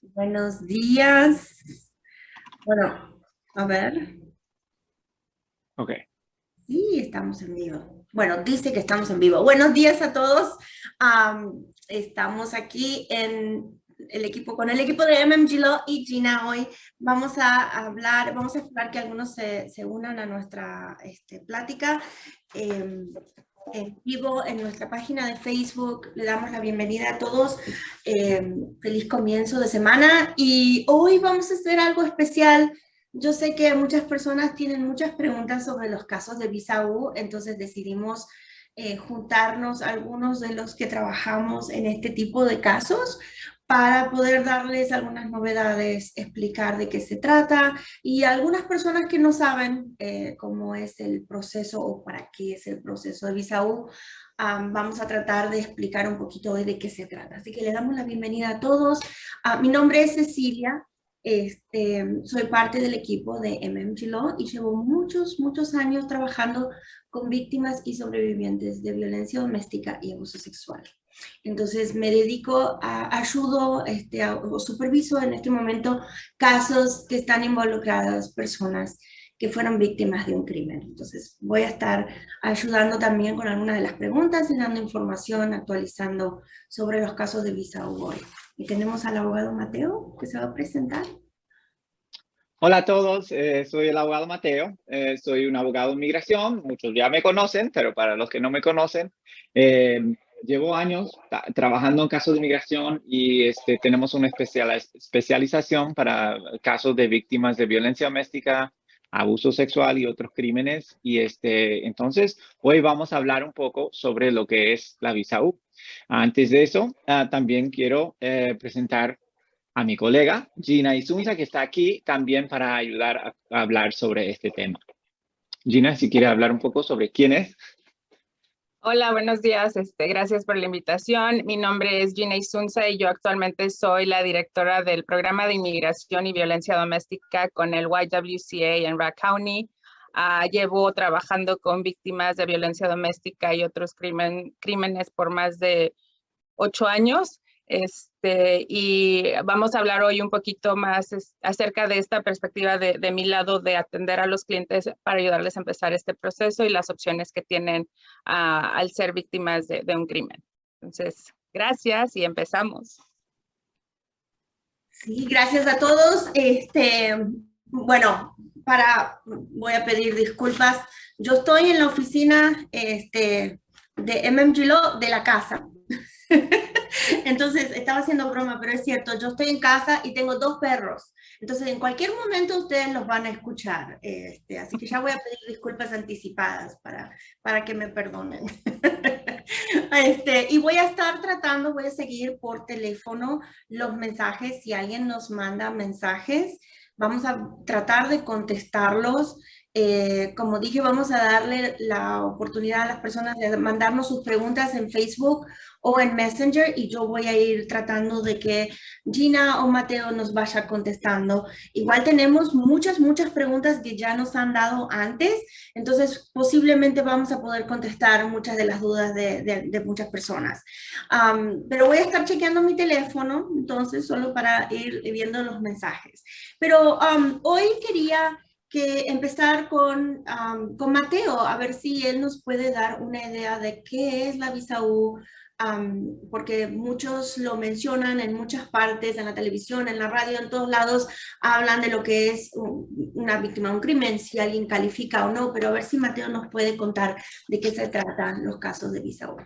Buenos días. Bueno, a ver. Ok. Sí, estamos en vivo. Bueno, dice que estamos en vivo. Buenos días a todos. Estamos aquí en el equipo, con el equipo de MMG Law y Gina hoy. Vamos a esperar que algunos se unan a nuestra plática. En vivo en nuestra página de Facebook. Le damos la bienvenida a todos. Feliz comienzo de semana y hoy vamos a hacer algo especial. Yo sé que muchas personas tienen muchas preguntas sobre los casos de visa U, entonces decidimos juntarnos algunos de los que trabajamos en este tipo de casos para poder darles algunas novedades, explicar de qué se trata y algunas personas que no saben cómo es el proceso o para qué es el proceso de visa U, vamos a tratar de explicar un poquito hoy de qué se trata. Así que les damos la bienvenida a todos. Mi nombre es Cecilia. Soy parte del equipo de MMG Law y llevo muchos años trabajando con víctimas y sobrevivientes de violencia doméstica y abuso sexual. Entonces me dedico ayudo o superviso en este momento casos que están involucradas personas que fueron víctimas de un crimen. Entonces voy a estar ayudando también con algunas de las preguntas y dando información, actualizando sobre los casos de visa U hoy. Y tenemos al abogado Mateo que se va a presentar. Hola a todos, soy el abogado Mateo, soy un abogado de inmigración, muchos ya me conocen, pero para los que no me conocen, eh, llevo años trabajando en casos de inmigración y tenemos una especialización para casos de víctimas de violencia doméstica, abuso sexual y otros crímenes. Y entonces, hoy vamos a hablar un poco sobre lo que es la visa U. Antes de eso, también quiero presentar a mi colega Gina Isunza, que está aquí también para ayudar a hablar sobre este tema. Gina, si quiere hablar un poco sobre quién es. Hola, buenos días. Gracias por la invitación. Mi nombre es Gina Isunza y yo actualmente soy la directora del Programa de Inmigración y Violencia Doméstica con el YWCA en Rock County. Llevo trabajando con víctimas de violencia doméstica y otros crímenes por más de 8 años. Y vamos a hablar hoy un poquito más acerca de esta perspectiva de mi lado de atender a los clientes para ayudarles a empezar este proceso y las opciones que tienen al ser víctimas de un crimen. Entonces, gracias y empezamos. Sí, gracias a todos. Bueno, voy a pedir disculpas. Yo estoy en la oficina de MMG Law de la casa. Entonces, estaba haciendo broma, pero es cierto, yo estoy en casa y tengo 2 perros. Entonces, en cualquier momento ustedes los van a escuchar. Así que ya voy a pedir disculpas anticipadas para que me perdonen. Y voy a seguir por teléfono los mensajes. Si alguien nos manda mensajes, vamos a tratar de contestarlos. Como dije, vamos a darle la oportunidad a las personas de mandarnos sus preguntas en Facebook o en Messenger y yo voy a ir tratando de que Gina o Mateo nos vaya contestando. Igual tenemos muchas preguntas que ya nos han dado antes, entonces posiblemente vamos a poder contestar muchas de las dudas de muchas personas. Pero voy a estar chequeando mi teléfono, entonces solo para ir viendo los mensajes. Pero hoy quería empezar con Mateo, a ver si él nos puede dar una idea de qué es la visa U, porque muchos lo mencionan en muchas partes, en la televisión, en la radio, en todos lados, hablan de lo que es una víctima de un crimen, si alguien califica o no, pero a ver si Mateo nos puede contar de qué se tratan los casos de visa U.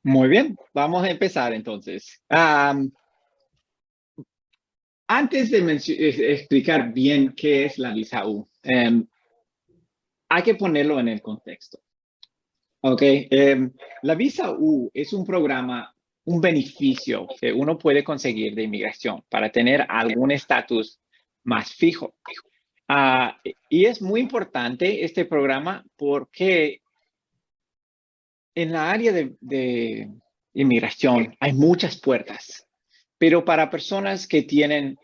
Muy bien, vamos a empezar entonces. Antes de explicar bien qué es la visa U, hay que ponerlo en el contexto. Ok, la visa U es un programa, un beneficio que uno puede conseguir de inmigración para tener algún estatus más fijo. Y es muy importante este programa porque en la área de inmigración hay muchas puertas, pero para personas que tienen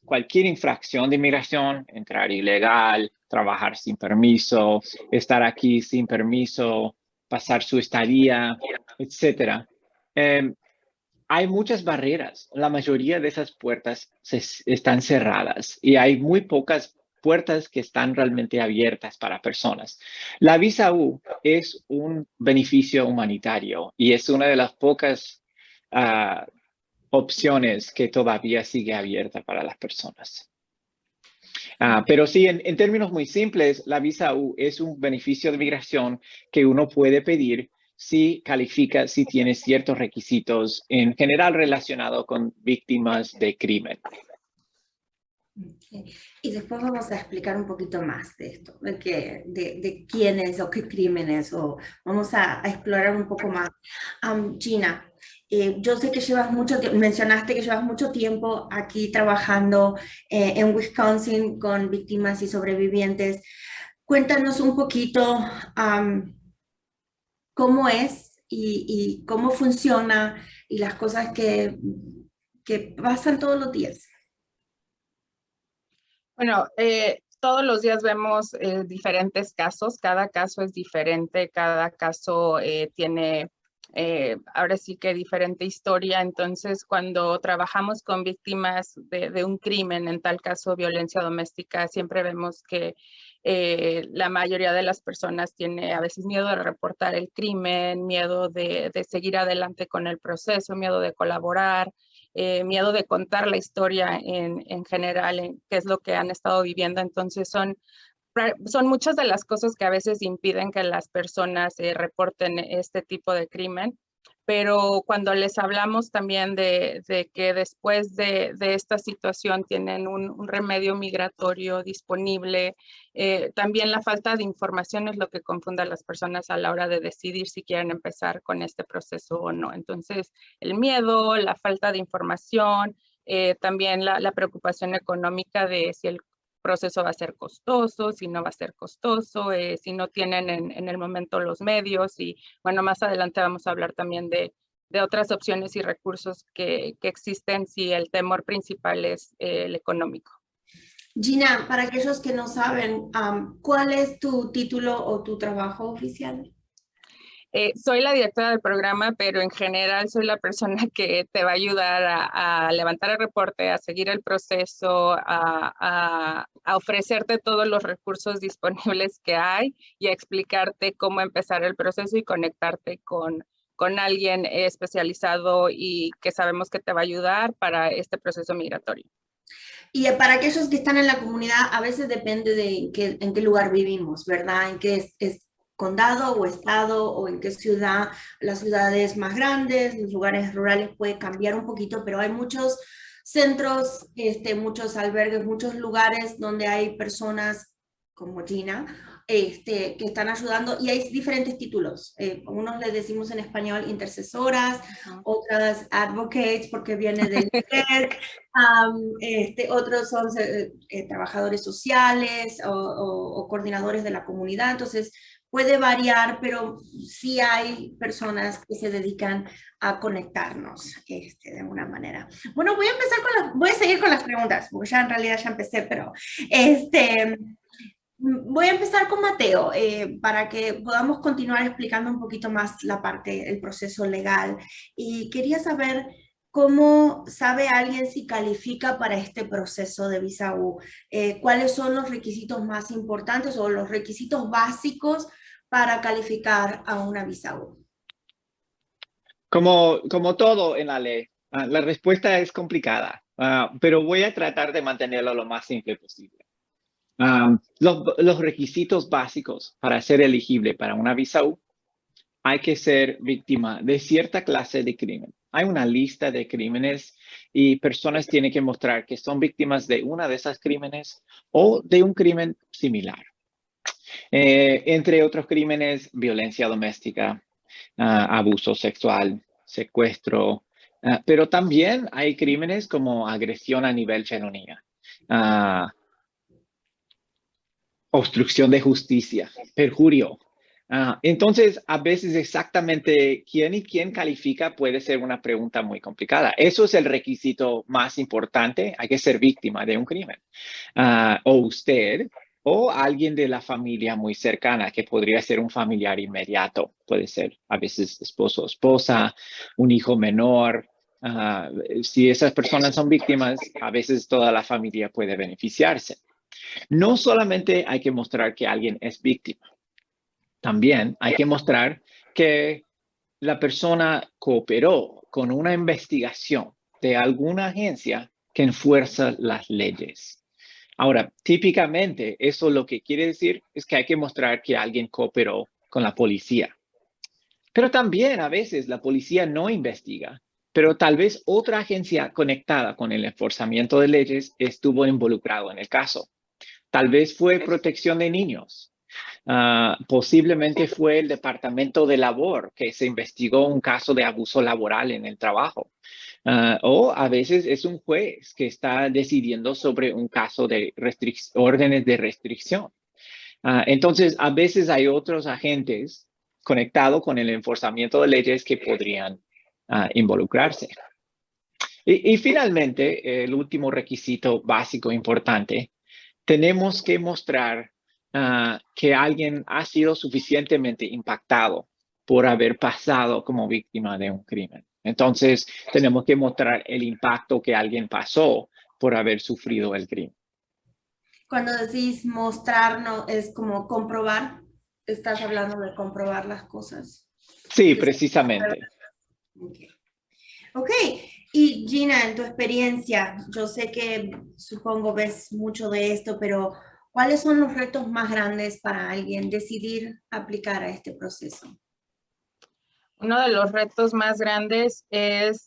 cualquier infracción de inmigración, entrar ilegal, trabajar sin permiso, estar aquí sin permiso, pasar su estadía, etcétera, hay muchas barreras. La mayoría de esas puertas están cerradas y hay muy pocas puertas que están realmente abiertas para personas. La visa U es un beneficio humanitario y es una de las pocas opciones que todavía sigue abierta para las personas. Pero sí, en términos muy simples, la visa U es un beneficio de migración que uno puede pedir si califica, si tiene ciertos requisitos, en general relacionados con víctimas de crimen. Okay. Y después vamos a explicar un poquito más de esto, de quién es o qué crímenes, o vamos a explorar un poco más. Gina, yo sé que llevas mencionaste que llevas mucho tiempo aquí trabajando en Wisconsin con víctimas y sobrevivientes. Cuéntanos un poquito cómo es y cómo funciona y las cosas que pasan todos los días. Bueno, todos los días vemos diferentes casos, cada caso es diferente, cada caso tiene ahora sí que diferente historia. Entonces, cuando trabajamos con víctimas de un crimen, en tal caso violencia doméstica, siempre vemos que la mayoría de las personas tiene a veces miedo de reportar el crimen, miedo de seguir adelante con el proceso, miedo de colaborar. Miedo de contar la historia en general, en qué es lo que han estado viviendo. Entonces son muchas de las cosas que a veces impiden que las personas reporten este tipo de crimen, pero cuando les hablamos también de que después de esta situación tienen un remedio migratorio disponible, también la falta de información es lo que confunde a las personas a la hora de decidir si quieren empezar con este proceso o no. Entonces, el miedo, la falta de información, también la preocupación económica de si el proceso va a ser costoso, si no va a ser costoso, si no tienen en el momento los medios. Y bueno, más adelante vamos a hablar también de otras opciones y recursos que existen si el temor principal es el económico. Gina, para aquellos que no saben, ¿cuál es tu título o tu trabajo oficial? Soy la directora del programa, pero en general soy la persona que te va a ayudar a levantar el reporte, a seguir el proceso, a ofrecerte todos los recursos disponibles que hay y a explicarte cómo empezar el proceso y conectarte con alguien especializado y que sabemos que te va a ayudar para este proceso migratorio. Y para aquellos que están en la comunidad, a veces depende de en qué lugar vivimos, ¿verdad? En qué es condado o estado o en qué ciudad. Las ciudades más grandes, los lugares rurales puede cambiar un poquito, pero hay muchos centros, muchos albergues, muchos lugares donde hay personas como Gina, que están ayudando y hay diferentes títulos. Unos les decimos en español intercesoras, otras advocates porque viene del inglés. Otros son trabajadores sociales o coordinadores de la comunidad, entonces puede variar, pero sí hay personas que se dedican a conectarnos de alguna manera. Bueno, voy a seguir con las preguntas, porque ya en realidad ya empecé, pero voy a empezar con Mateo para que podamos continuar explicando un poquito más la parte, el proceso legal. Y quería saber cómo sabe alguien si califica para este proceso de visa U. ¿Cuáles son los requisitos más importantes o los requisitos básicos para calificar a una visa U? Como todo en la ley, la respuesta es complicada, pero voy a tratar de mantenerlo lo más simple posible. Los requisitos básicos para ser elegible para una visa U: hay que ser víctima de cierta clase de crimen. Hay una lista de crímenes y personas tienen que mostrar que son víctimas de una de esas crímenes o de un crimen similar. Entre otros crímenes, violencia doméstica, abuso sexual, secuestro, pero también hay crímenes como agresión a nivel felonía, obstrucción de justicia, perjurio. Entonces, a veces exactamente quién califica puede ser una pregunta muy complicada. Eso es el requisito más importante. Hay que ser víctima de un crimen. O usted o alguien de la familia muy cercana, que podría ser un familiar inmediato. Puede ser a veces esposo o esposa, un hijo menor, Si esas personas son víctimas, a veces toda la familia puede beneficiarse. No solamente hay que mostrar que alguien es víctima, también hay que mostrar que la persona cooperó con una investigación de alguna agencia que enfuerza las leyes. Ahora, típicamente eso lo que quiere decir es que hay que mostrar que alguien cooperó con la policía. Pero también a veces la policía no investiga, pero tal vez otra agencia conectada con el enforzamiento de leyes estuvo involucrado en el caso. Tal vez fue protección de niños. Posiblemente fue el Departamento de Labor que se investigó un caso de abuso laboral en el trabajo. O a veces es un juez que está decidiendo sobre un caso de órdenes de restricción. Entonces, a veces hay otros agentes conectados con el enforzamiento de leyes que podrían involucrarse. Y finalmente, el último requisito básico importante, tenemos que mostrar que alguien ha sido suficientemente impactado por haber pasado como víctima de un crimen. Entonces, tenemos que mostrar el impacto que alguien pasó por haber sufrido el crimen. Cuando decís mostrar, no, es como comprobar. Estás hablando de comprobar las cosas. Sí, precisamente. Okay. Ok, y Gina, en tu experiencia, yo sé que supongo ves mucho de esto, pero ¿cuáles son los retos más grandes para alguien decidir aplicar a este proceso? Uno de los retos más grandes es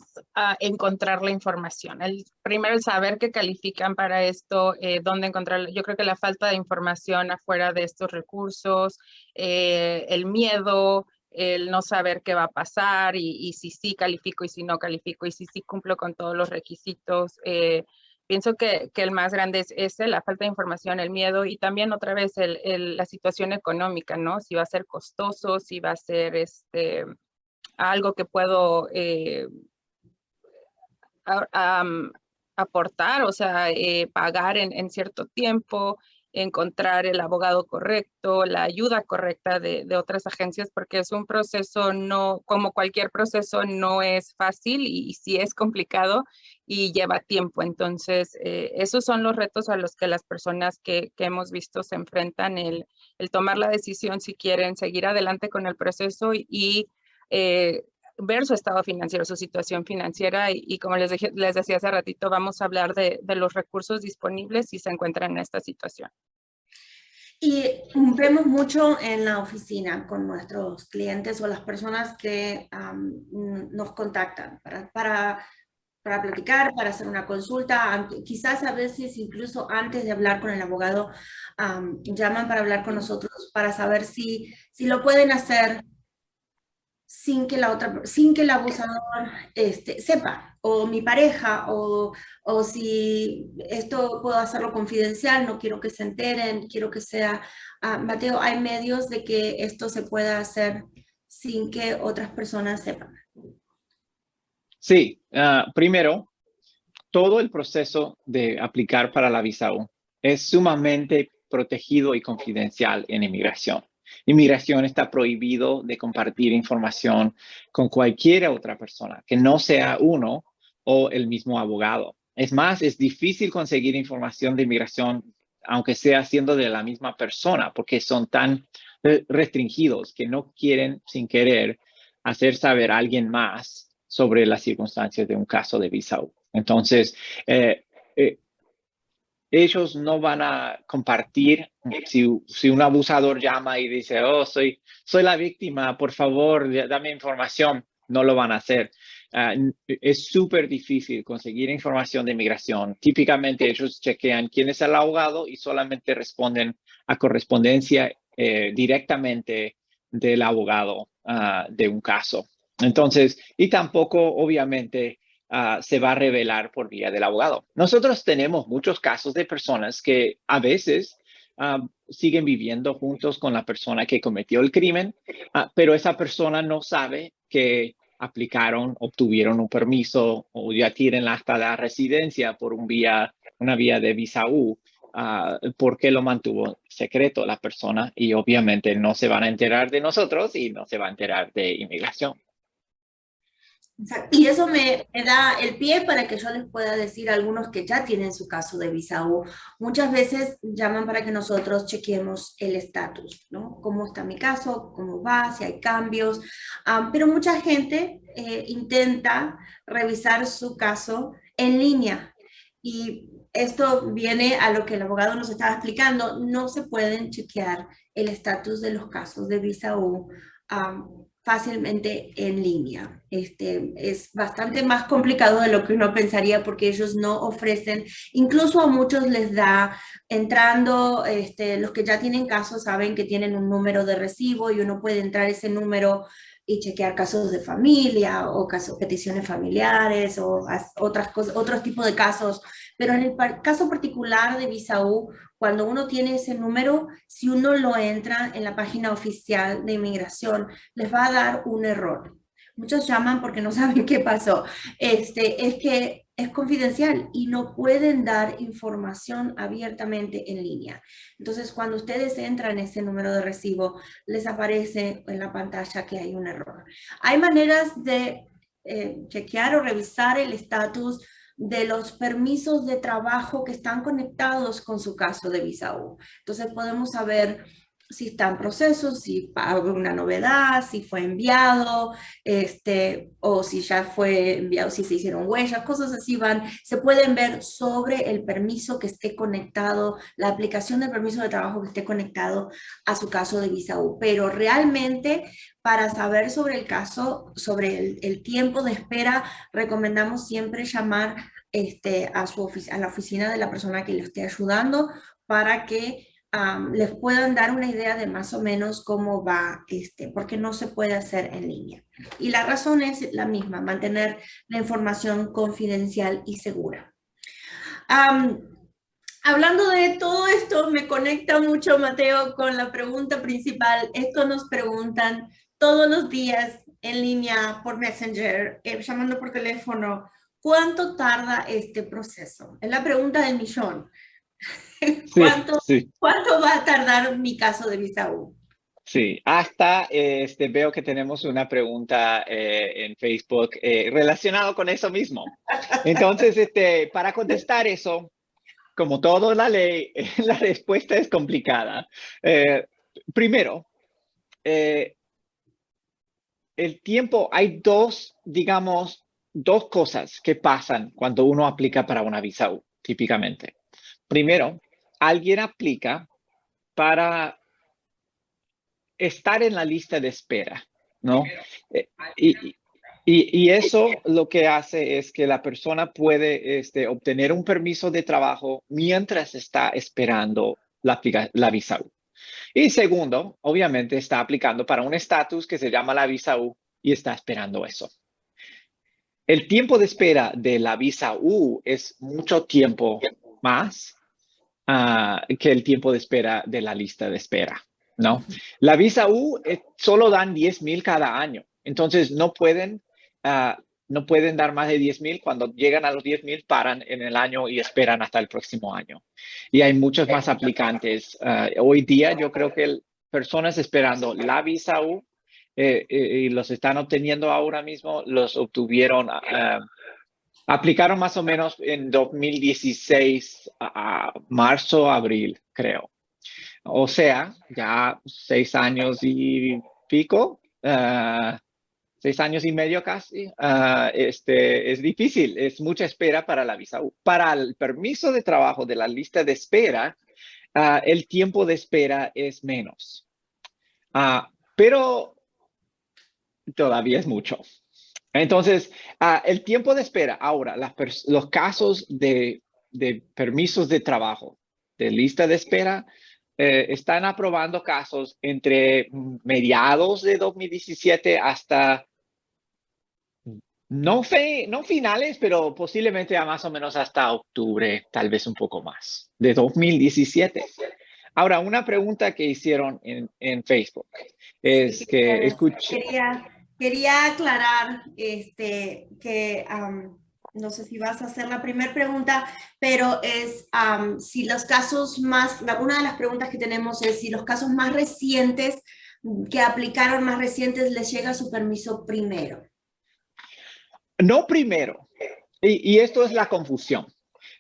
encontrar la información. Primero, el saber que califican para esto, dónde encontrarla. Yo creo que la falta de información afuera de estos recursos, el miedo, el no saber qué va a pasar y si sí califico y si no califico y si sí cumplo con todos los requisitos. Pienso que el más grande es ese, la falta de información, el miedo y también otra vez la situación económica, ¿no? Si va a ser costoso, si va a ser algo que puedo aportar, o sea, pagar en cierto tiempo, encontrar el abogado correcto, la ayuda correcta de otras agencias, porque es un proceso no, como cualquier proceso, no es fácil y sí es complicado y lleva tiempo. Entonces, esos son los retos a los que las personas que hemos visto se enfrentan, el tomar la decisión si quieren seguir adelante con el proceso y ver su estado financiero, su situación financiera y como les decía hace ratito, vamos a hablar de los recursos disponibles si se encuentran en esta situación. Y vemos mucho en la oficina con nuestros clientes o las personas que nos contactan para platicar, para hacer una consulta, quizás a veces incluso antes de hablar con el abogado, llaman para hablar con nosotros para saber si lo pueden hacer sin que el abusador sepa, o mi pareja, o si esto puedo hacerlo confidencial, no quiero que se enteren, quiero que sea, Mateo, hay medios de que esto se pueda hacer sin que otras personas sepan. Sí, primero, todo el proceso de aplicar para la visa U es sumamente protegido y confidencial en inmigración. Inmigración está prohibido de compartir información con cualquier otra persona que no sea uno o el mismo abogado. Es más, es difícil conseguir información de inmigración aunque sea siendo de la misma persona, porque son tan restringidos que no quieren sin querer hacer saber a alguien más sobre las circunstancias de un caso de visa U. Entonces, ellos no van a compartir si un abusador llama y dice, oh, soy la víctima, por favor, dame información. No lo van a hacer. Es súper difícil conseguir información de inmigración. Típicamente ellos chequean quién es el abogado y solamente responden a correspondencia directamente del abogado de un caso. Entonces, y tampoco, obviamente, se va a revelar por vía del abogado. Nosotros tenemos muchos casos de personas que a veces siguen viviendo juntos con la persona que cometió el crimen, pero esa persona no sabe que aplicaron, obtuvieron un permiso o ya tienen hasta la residencia por una vía de visa U, porque lo mantuvo secreto la persona y obviamente no se van a enterar de nosotros y no se va a enterar de inmigración. Exacto. Y eso me da el pie para que yo les pueda decir a algunos que ya tienen su caso de visa U. Muchas veces llaman para que nosotros chequeemos el estatus, ¿no? ¿Cómo está mi caso? ¿Cómo va? Si hay cambios. Pero mucha gente intenta revisar su caso en línea. Y esto viene a lo que el abogado nos estaba explicando. No se pueden chequear el estatus de los casos de visa U fácilmente en línea. Es bastante más complicado de lo que uno pensaría porque ellos no ofrecen, incluso a muchos les da, entrando, los que ya tienen casos saben que tienen un número de recibo y uno puede entrar ese número y chequear casos de familia o casos, peticiones familiares o otras cosas, otros tipos de casos. Pero en el caso particular de visa U, cuando uno tiene ese número, si uno lo entra en la página oficial de inmigración, les va a dar un error. Muchos llaman porque no saben qué pasó. Es que es confidencial y no pueden dar información abiertamente en línea. Entonces, cuando ustedes entran en ese número de recibo, les aparece en la pantalla que hay un error. Hay maneras de chequear o revisar el estatus de los permisos de trabajo que están conectados con su caso de visa U. Entonces podemos saber si está en proceso, si hubo una novedad, si fue enviado, o si ya fue enviado, si se hicieron huellas, cosas así se pueden ver sobre el permiso que esté conectado, la aplicación del permiso de trabajo que esté conectado a su caso de visa U. Pero realmente para saber sobre el caso, sobre el tiempo de espera, recomendamos siempre llamar a la oficina de la persona que le esté ayudando para que les puedan dar una idea de más o menos cómo va, porque no se puede hacer en línea. Y la razón es la misma, mantener la información confidencial y segura. Hablando de todo esto, me conecta mucho, Mateo, con la pregunta principal. Esto nos preguntan todos los días en línea, por Messenger, llamando por teléfono. ¿Cuánto tarda este proceso? Es la pregunta del millón. Sí, sí. ¿Cuánto va a tardar mi caso de visa U? Sí, hasta veo que tenemos una pregunta en Facebook relacionado con eso mismo. Entonces, para contestar eso, como todo la ley, la respuesta es complicada. Primero, el tiempo, hay digamos, dos cosas que pasan cuando uno aplica para una visa U, típicamente. Primero, alguien aplica para estar en la lista de espera, ¿no? Y eso lo que hace es que la persona puede obtener un permiso de trabajo mientras está esperando la visa U. Y segundo, obviamente está aplicando para un estatus que se llama la visa U y está esperando eso. El tiempo de espera de la visa U es mucho tiempo más que el tiempo de espera de la lista de espera, ¿no? La visa U solo dan 10,000 cada año, entonces no pueden dar más de 10,000. Cuando llegan a los 10,000 paran en el año y esperan hasta el próximo año. Y hay muchos más aplicantes. Hoy día yo creo que personas esperando la visa U y los están obteniendo ahora mismo, los obtuvieron aplicaron más o menos en 2016, a marzo, abril, creo. O sea, ya 6 años y pico, 6 años y medio casi. Es difícil, es mucha espera para la visa U. Para el permiso de trabajo de la lista de espera, el tiempo de espera es menos. Pero todavía es mucho. Entonces, el tiempo de espera, ahora, los casos de permisos de trabajo, de lista de espera, están aprobando casos entre mediados de 2017 hasta, no finales, pero posiblemente a más o menos hasta octubre, tal vez un poco más, de 2017. Ahora, una pregunta que hicieron en Facebook es que escuché. Quería aclarar que no sé si vas a hacer la primera pregunta, pero es si los casos una de las preguntas que tenemos es si los casos más recientes, que aplicaron más recientes, les llega su permiso primero. No primero. Y esto es la confusión.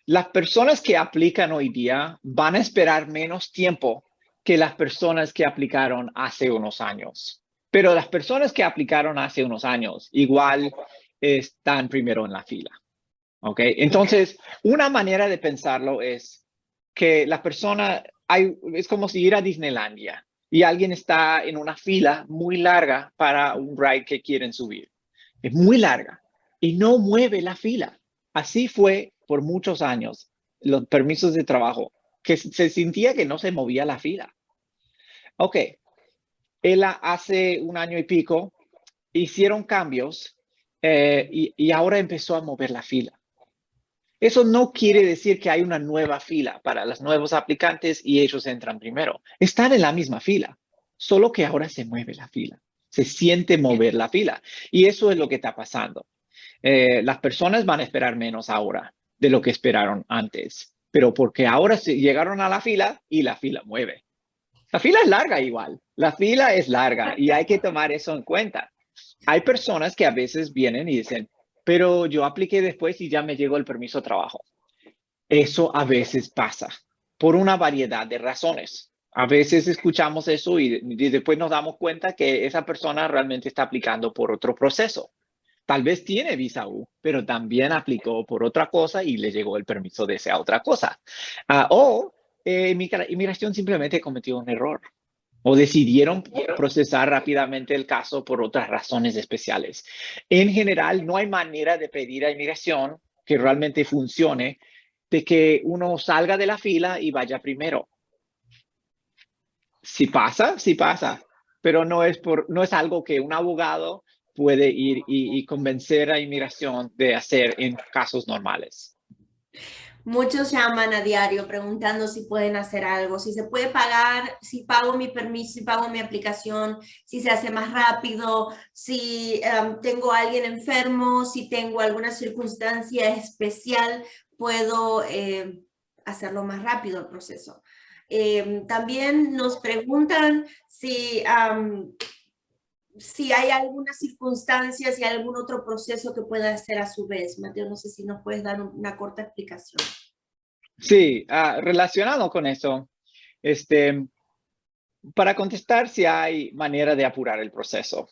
Las personas que aplican hoy día van a esperar menos tiempo que las personas que aplicaron hace unos años. Pero las personas que aplicaron hace unos años igual están primero en la fila. ¿Ok? Entonces, una manera de pensarlo es que la persona, es como si ir a Disneylandia y alguien está en una fila muy larga para un ride que quieren subir. Es muy larga y no mueve la fila. Así fue por muchos años, los permisos de trabajo, que se sentía que no se movía la fila. Ok, él hace un año y pico hicieron cambios y ahora empezó a mover la fila. Eso no quiere decir que hay una nueva fila para los nuevos aplicantes y ellos entran primero. Están en la misma fila, solo que ahora se mueve la fila. Se siente mover la fila. Y eso es lo que está pasando. Las personas van a esperar menos ahora de lo que esperaron antes, pero porque ahora llegaron a la fila y la fila mueve. La fila es larga igual. La fila es larga y hay que tomar eso en cuenta. Hay personas que a veces vienen y dicen, pero yo apliqué después y ya me llegó el permiso de trabajo. Eso a veces pasa por una variedad de razones. A veces escuchamos eso y después nos damos cuenta que esa persona realmente está aplicando por otro proceso. Tal vez tiene visa U, pero también aplicó por otra cosa y le llegó el permiso de esa otra cosa. Inmigración simplemente cometió un error o decidieron procesar rápidamente el caso por otras razones especiales. En general, no hay manera de pedir a inmigración que realmente funcione de que uno salga de la fila y vaya primero. Si pasa, sí pasa, pero no es algo que un abogado puede ir y convencer a inmigración de hacer en casos normales. Muchos llaman a diario preguntando si pueden hacer algo, si se puede pagar, si pago mi permiso, si pago mi aplicación, si se hace más rápido, si tengo a alguien enfermo, si tengo alguna circunstancia especial, puedo hacerlo más rápido el proceso. También nos preguntan si hay alguna circunstancia, si hay algún otro proceso que pueda hacer a su vez. Mateo, no sé si nos puedes dar una corta explicación. Sí, relacionado con eso, para contestar si hay manera de apurar el proceso.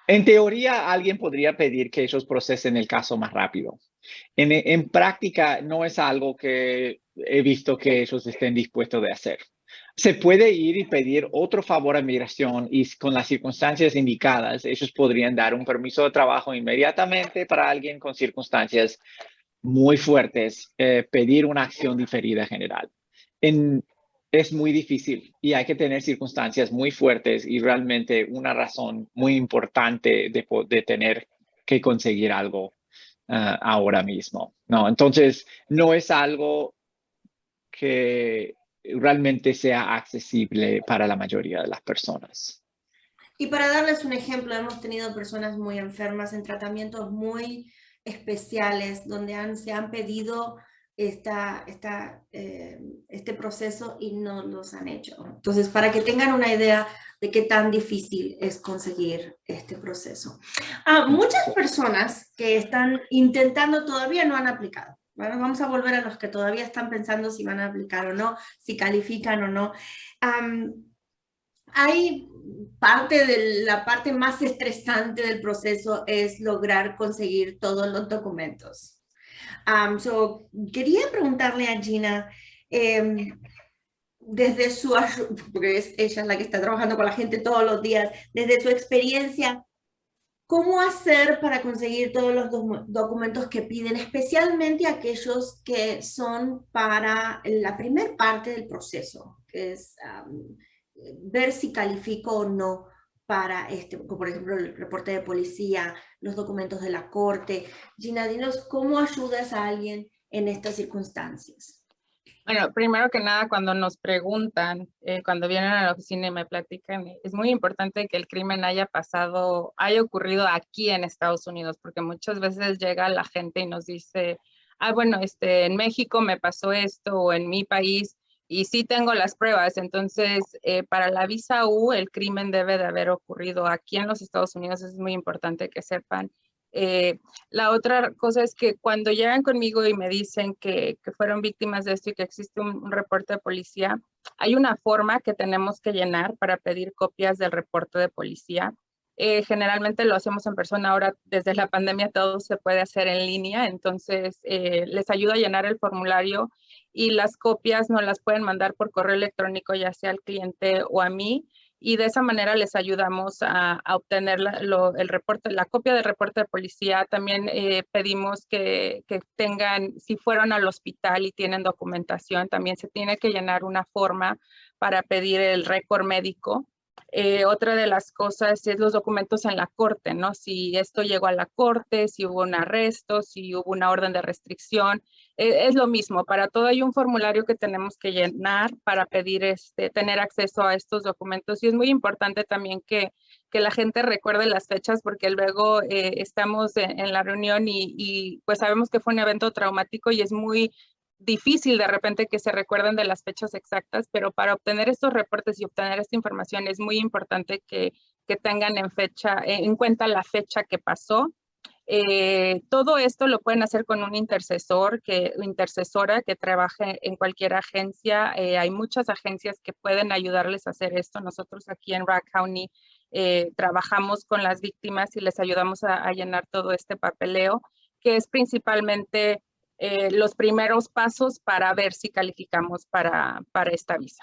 En teoría, alguien podría pedir que ellos procesen el caso más rápido. En práctica, no es algo que he visto que ellos estén dispuestos de hacer. Se puede ir y pedir otro favor a migración y con las circunstancias indicadas, ellos podrían dar un permiso de trabajo inmediatamente para alguien con circunstancias muy fuertes, pedir una acción diferida general. Es muy difícil y hay que tener circunstancias muy fuertes y realmente una razón muy importante de tener que conseguir algo ahora mismo, ¿no? Entonces, no es algo que realmente sea accesible para la mayoría de las personas. Y para darles un ejemplo, hemos tenido personas muy enfermas en tratamientos muy especiales donde se han pedido este proceso y no los han hecho. Entonces, para que tengan una idea de qué tan difícil es conseguir este proceso. Muchas personas que están intentando todavía no han aplicado. Bueno, vamos a volver a los que todavía están pensando si van a aplicar o no, si califican o no. Hay parte de la parte más estresante del proceso es lograr conseguir todos los documentos. Quería preguntarle a Gina, desde porque ella es la que está trabajando con la gente todos los días, desde su experiencia, ¿cómo hacer para conseguir todos los documentos que piden, especialmente aquellos que son para la primera parte del proceso, que es ver si califico o no para por ejemplo, el reporte de policía, los documentos de la corte? Gina, dinos, ¿cómo ayudas a alguien en estas circunstancias? Bueno, primero que nada, cuando nos preguntan, cuando vienen a la oficina y me platican, es muy importante que el crimen haya ocurrido aquí en Estados Unidos, porque muchas veces llega la gente y nos dice, bueno, en México me pasó esto o en mi país y sí tengo las pruebas. Entonces, para la visa U, el crimen debe de haber ocurrido aquí en los Estados Unidos. Es muy importante que sepan La otra cosa es que cuando llegan conmigo y me dicen que fueron víctimas de esto y que existe un reporte de policía, hay una forma que tenemos que llenar para pedir copias del reporte de policía. Generalmente lo hacemos en persona, ahora desde la pandemia todo se puede hacer en línea, entonces les ayuda a llenar el formulario y las copias nos las pueden mandar por correo electrónico, ya sea al cliente o a mí, y de esa manera les ayudamos a obtener el reporte, la copia del reporte de policía. También pedimos que tengan, si fueron al hospital y tienen documentación, también se tiene que llenar una forma para pedir el récord médico. Otra de las cosas es los documentos en la corte, ¿no? Si esto llegó a la corte, si hubo un arresto, si hubo una orden de restricción, es lo mismo. Para todo hay un formulario que tenemos que llenar para pedir tener acceso a estos documentos. Y es muy importante también que la gente recuerde las fechas, porque luego estamos en la reunión y pues sabemos que fue un evento traumático y es muy difícil de repente que se recuerden de las fechas exactas, pero para obtener estos reportes y obtener esta información es muy importante que tengan en cuenta la fecha que pasó. Todo esto lo pueden hacer con un intercesora que trabaje en cualquier agencia. Hay muchas agencias que pueden ayudarles a hacer esto. Nosotros aquí en Rock County trabajamos con las víctimas y les ayudamos a llenar todo este papeleo, que es principalmente los primeros pasos para ver si calificamos para esta visa.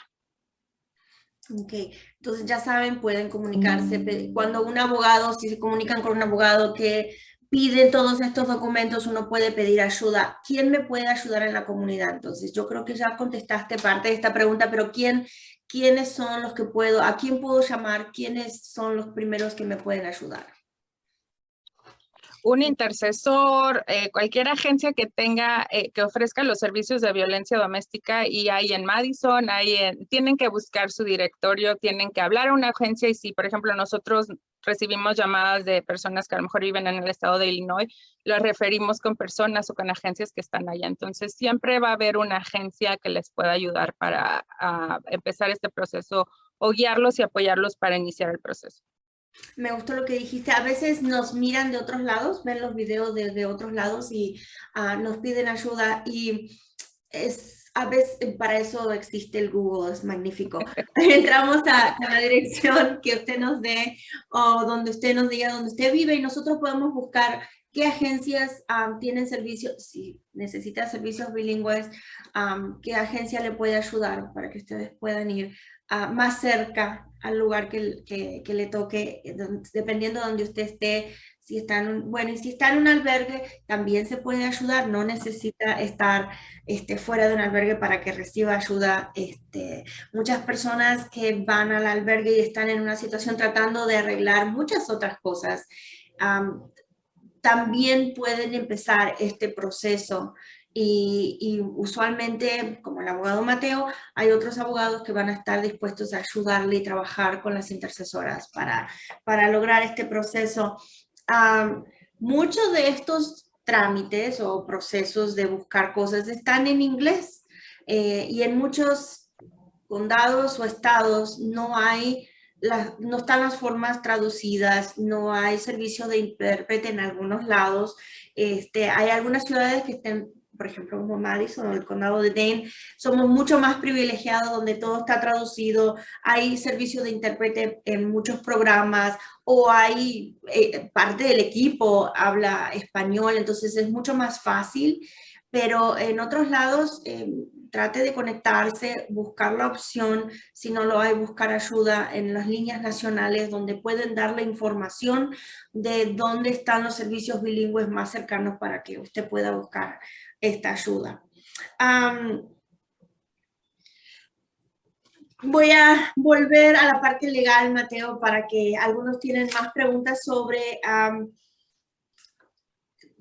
Ok, entonces ya saben, pueden comunicarse. Cuando un abogado, si se comunican con un abogado que pide todos estos documentos, uno puede pedir ayuda. ¿Quién me puede ayudar en la comunidad? Entonces, yo creo que ya contestaste parte de esta pregunta, pero ¿quiénes son los que a quién puedo llamar? ¿Quiénes son los primeros que me pueden ayudar? Un intercesor, cualquier agencia que tenga, que ofrezca los servicios de violencia doméstica, y hay en Madison, tienen que buscar su directorio, tienen que hablar a una agencia, y si, por ejemplo, nosotros recibimos llamadas de personas que a lo mejor viven en el estado de Illinois, los referimos con personas o con agencias que están allá. Entonces, siempre va a haber una agencia que les pueda ayudar para empezar este proceso o guiarlos y apoyarlos para iniciar el proceso. Me gustó lo que dijiste. A veces nos miran de otros lados, ven los videos de otros lados y nos piden ayuda, y a veces para eso existe el Google, es magnífico. Entramos a la dirección que usted nos dé o donde usted nos diga donde usted vive, y nosotros podemos buscar qué agencias tienen servicios, si necesita servicios bilingües, qué agencia le puede ayudar para que ustedes puedan ir más cerca al lugar que le toque, dependiendo de donde usted esté. Si está y si está en un albergue, también se puede ayudar, no necesita estar fuera de un albergue para que reciba ayuda. Muchas personas que van al albergue y están en una situación tratando de arreglar muchas otras cosas, también pueden empezar este proceso. Y usualmente, como el abogado Mateo, hay otros abogados que van a estar dispuestos a ayudarle y trabajar con las intercesoras para lograr este proceso. Muchos de estos trámites o procesos de buscar cosas están en inglés, y en muchos condados o estados no están las formas traducidas, no hay servicio de intérprete en algunos lados. Hay algunas ciudades que estén, por ejemplo, como Madison o el condado de Dane, somos mucho más privilegiados, donde todo está traducido, hay servicio de intérprete en muchos programas, o hay parte del equipo habla español, entonces es mucho más fácil. Pero en otros lados, trate de conectarse, buscar la opción, si no lo hay, buscar ayuda en las líneas nacionales donde pueden darle información de dónde están los servicios bilingües más cercanos para que usted pueda buscar esta ayuda. Voy a volver a la parte legal, Mateo, para que algunos tienen más preguntas sobre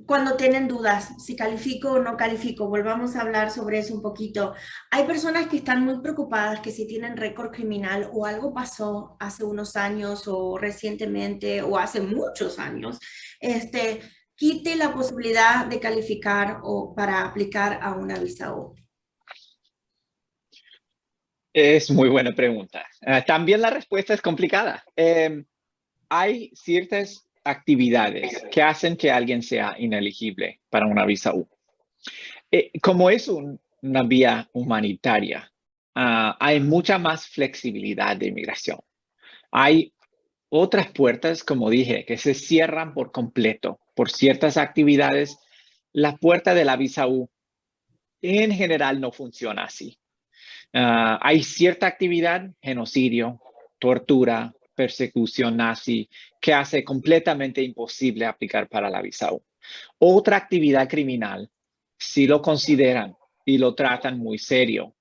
cuando tienen dudas, si califico o no califico. Volvamos a hablar sobre eso un poquito. Hay personas que están muy preocupadas que si tienen récord criminal o algo pasó hace unos años o recientemente o hace muchos años, quite la posibilidad de calificar o para aplicar a una visa U. Es muy buena pregunta. También la respuesta es complicada. Hay ciertas actividades que hacen que alguien sea inelegible para una visa U. Como es una vía humanitaria, hay mucha más flexibilidad de inmigración. Hay otras puertas, como dije, que se cierran por completo por ciertas actividades. La puerta de la visa U en general no funciona así. Hay cierta actividad, genocidio, tortura, persecución nazi, que hace completamente imposible aplicar para la visa U. Otra actividad criminal, sí lo consideran y lo tratan muy serio,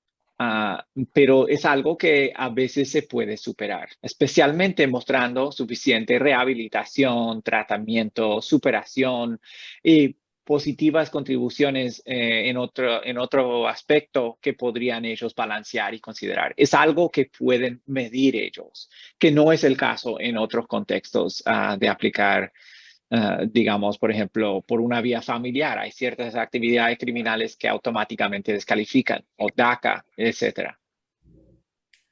pero es algo que a veces se puede superar, especialmente mostrando suficiente rehabilitación, tratamiento, superación y positivas contribuciones en otro aspecto que podrían ellos balancear y considerar. Es algo que pueden medir ellos, que no es el caso en otros contextos de aplicar, digamos, por ejemplo, por una vía familiar. Hay ciertas actividades criminales que automáticamente descalifican, o DACA, etcétera.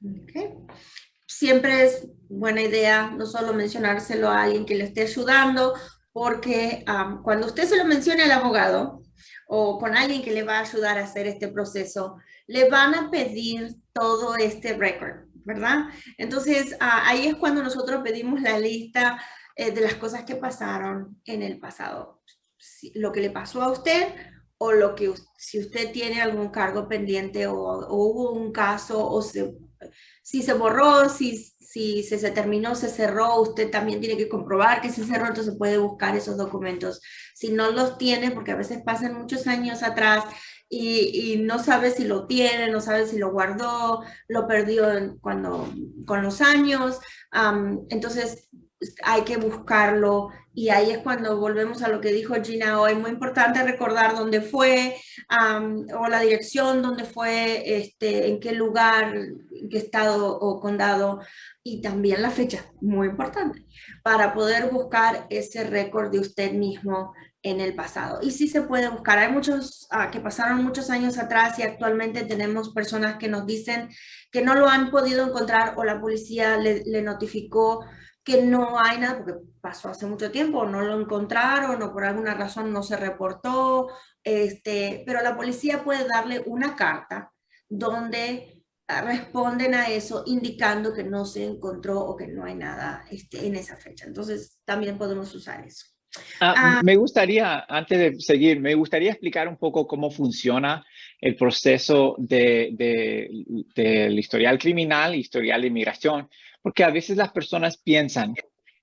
Okay. Siempre es buena idea no solo mencionárselo a alguien que le esté ayudando, porque cuando usted se lo mencione al abogado o con alguien que le va a ayudar a hacer este proceso, le van a pedir todo este récord, ¿verdad? Entonces, ahí es cuando nosotros pedimos la lista de las cosas que pasaron en el pasado. Lo que le pasó a usted o lo que, si usted tiene algún cargo pendiente o hubo un caso o si se borró, si se terminó, se cerró, usted también tiene que comprobar que se cerró, entonces puede buscar esos documentos. Si no los tiene, porque a veces pasan muchos años atrás y no sabe si lo tiene, no sabe si lo guardó, lo perdió con los años, entonces hay que buscarlo y ahí es cuando volvemos a lo que dijo Gina hoy, muy importante recordar dónde fue o la dirección donde fue, en qué lugar, en qué estado o condado y también la fecha, muy importante, para poder buscar ese récord de usted mismo en el pasado. Y sí se puede buscar, hay muchos que pasaron muchos años atrás y actualmente tenemos personas que nos dicen que no lo han podido encontrar o la policía le notificó que no hay nada, porque pasó hace mucho tiempo, no lo encontraron o por alguna razón no se reportó, pero la policía puede darle una carta donde responden a eso indicando que no se encontró o que no hay nada en esa fecha. Entonces también podemos usar eso. Me gustaría, antes de seguir, me gustaría explicar un poco cómo funciona el proceso del historial criminal, historial de inmigración, porque a veces las personas piensan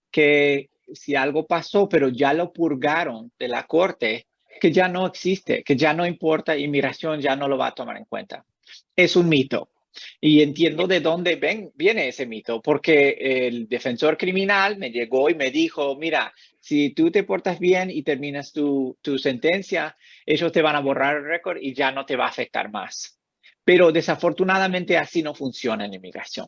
que si algo pasó, pero ya lo purgaron de la corte, que ya no existe, que ya no importa, inmigración ya no lo va a tomar en cuenta. Es un mito. Y entiendo de dónde viene ese mito, porque el defensor criminal me llegó y me dijo, mira, si tú te portas bien y terminas tu sentencia, ellos te van a borrar el récord y ya no te va a afectar más. Pero desafortunadamente así no funciona en inmigración.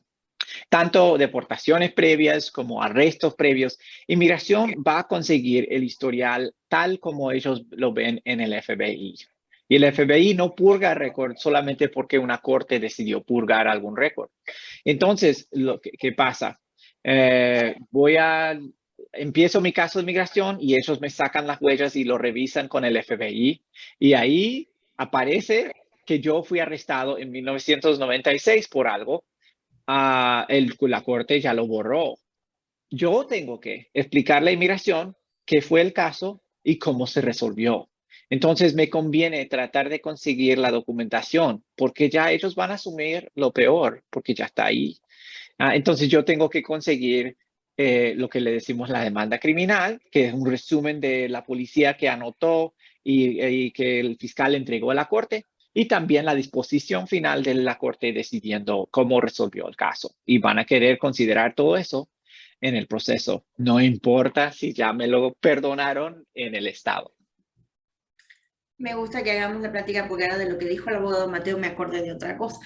Tanto deportaciones previas como arrestos previos, inmigración va a conseguir el historial tal como ellos lo ven en el FBI. Y el FBI no purga récord solamente porque una corte decidió purgar algún récord. Entonces, ¿qué pasa? Empiezo mi caso de migración y ellos me sacan las huellas y lo revisan con el FBI. Y ahí aparece que yo fui arrestado en 1996 por algo. La corte ya lo borró. Yo tengo que explicarle a inmigración qué fue el caso y cómo se resolvió. Entonces me conviene tratar de conseguir la documentación porque ya ellos van a asumir lo peor porque ya está ahí. Entonces yo tengo que conseguir lo que le decimos la demanda criminal, que es un resumen de la policía que anotó y que el fiscal entregó a la corte. Y también la disposición final de la corte decidiendo cómo resolvió el caso. Y van a querer considerar todo eso en el proceso. No importa si ya me lo perdonaron en el estado. Me gusta que hagamos la plática porque ahora de lo que dijo el abogado Mateo me acordé de otra cosa.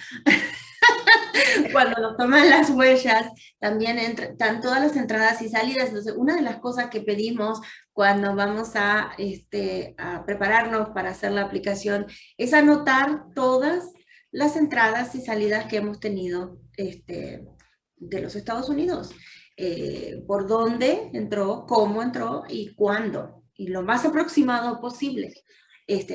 Cuando nos toman las huellas, también están todas las entradas y salidas. Entonces, una de las cosas que pedimos cuando vamos a prepararnos para hacer la aplicación es anotar todas las entradas y salidas que hemos tenido de los Estados Unidos. por dónde entró, cómo entró y cuándo, y lo más aproximado posible.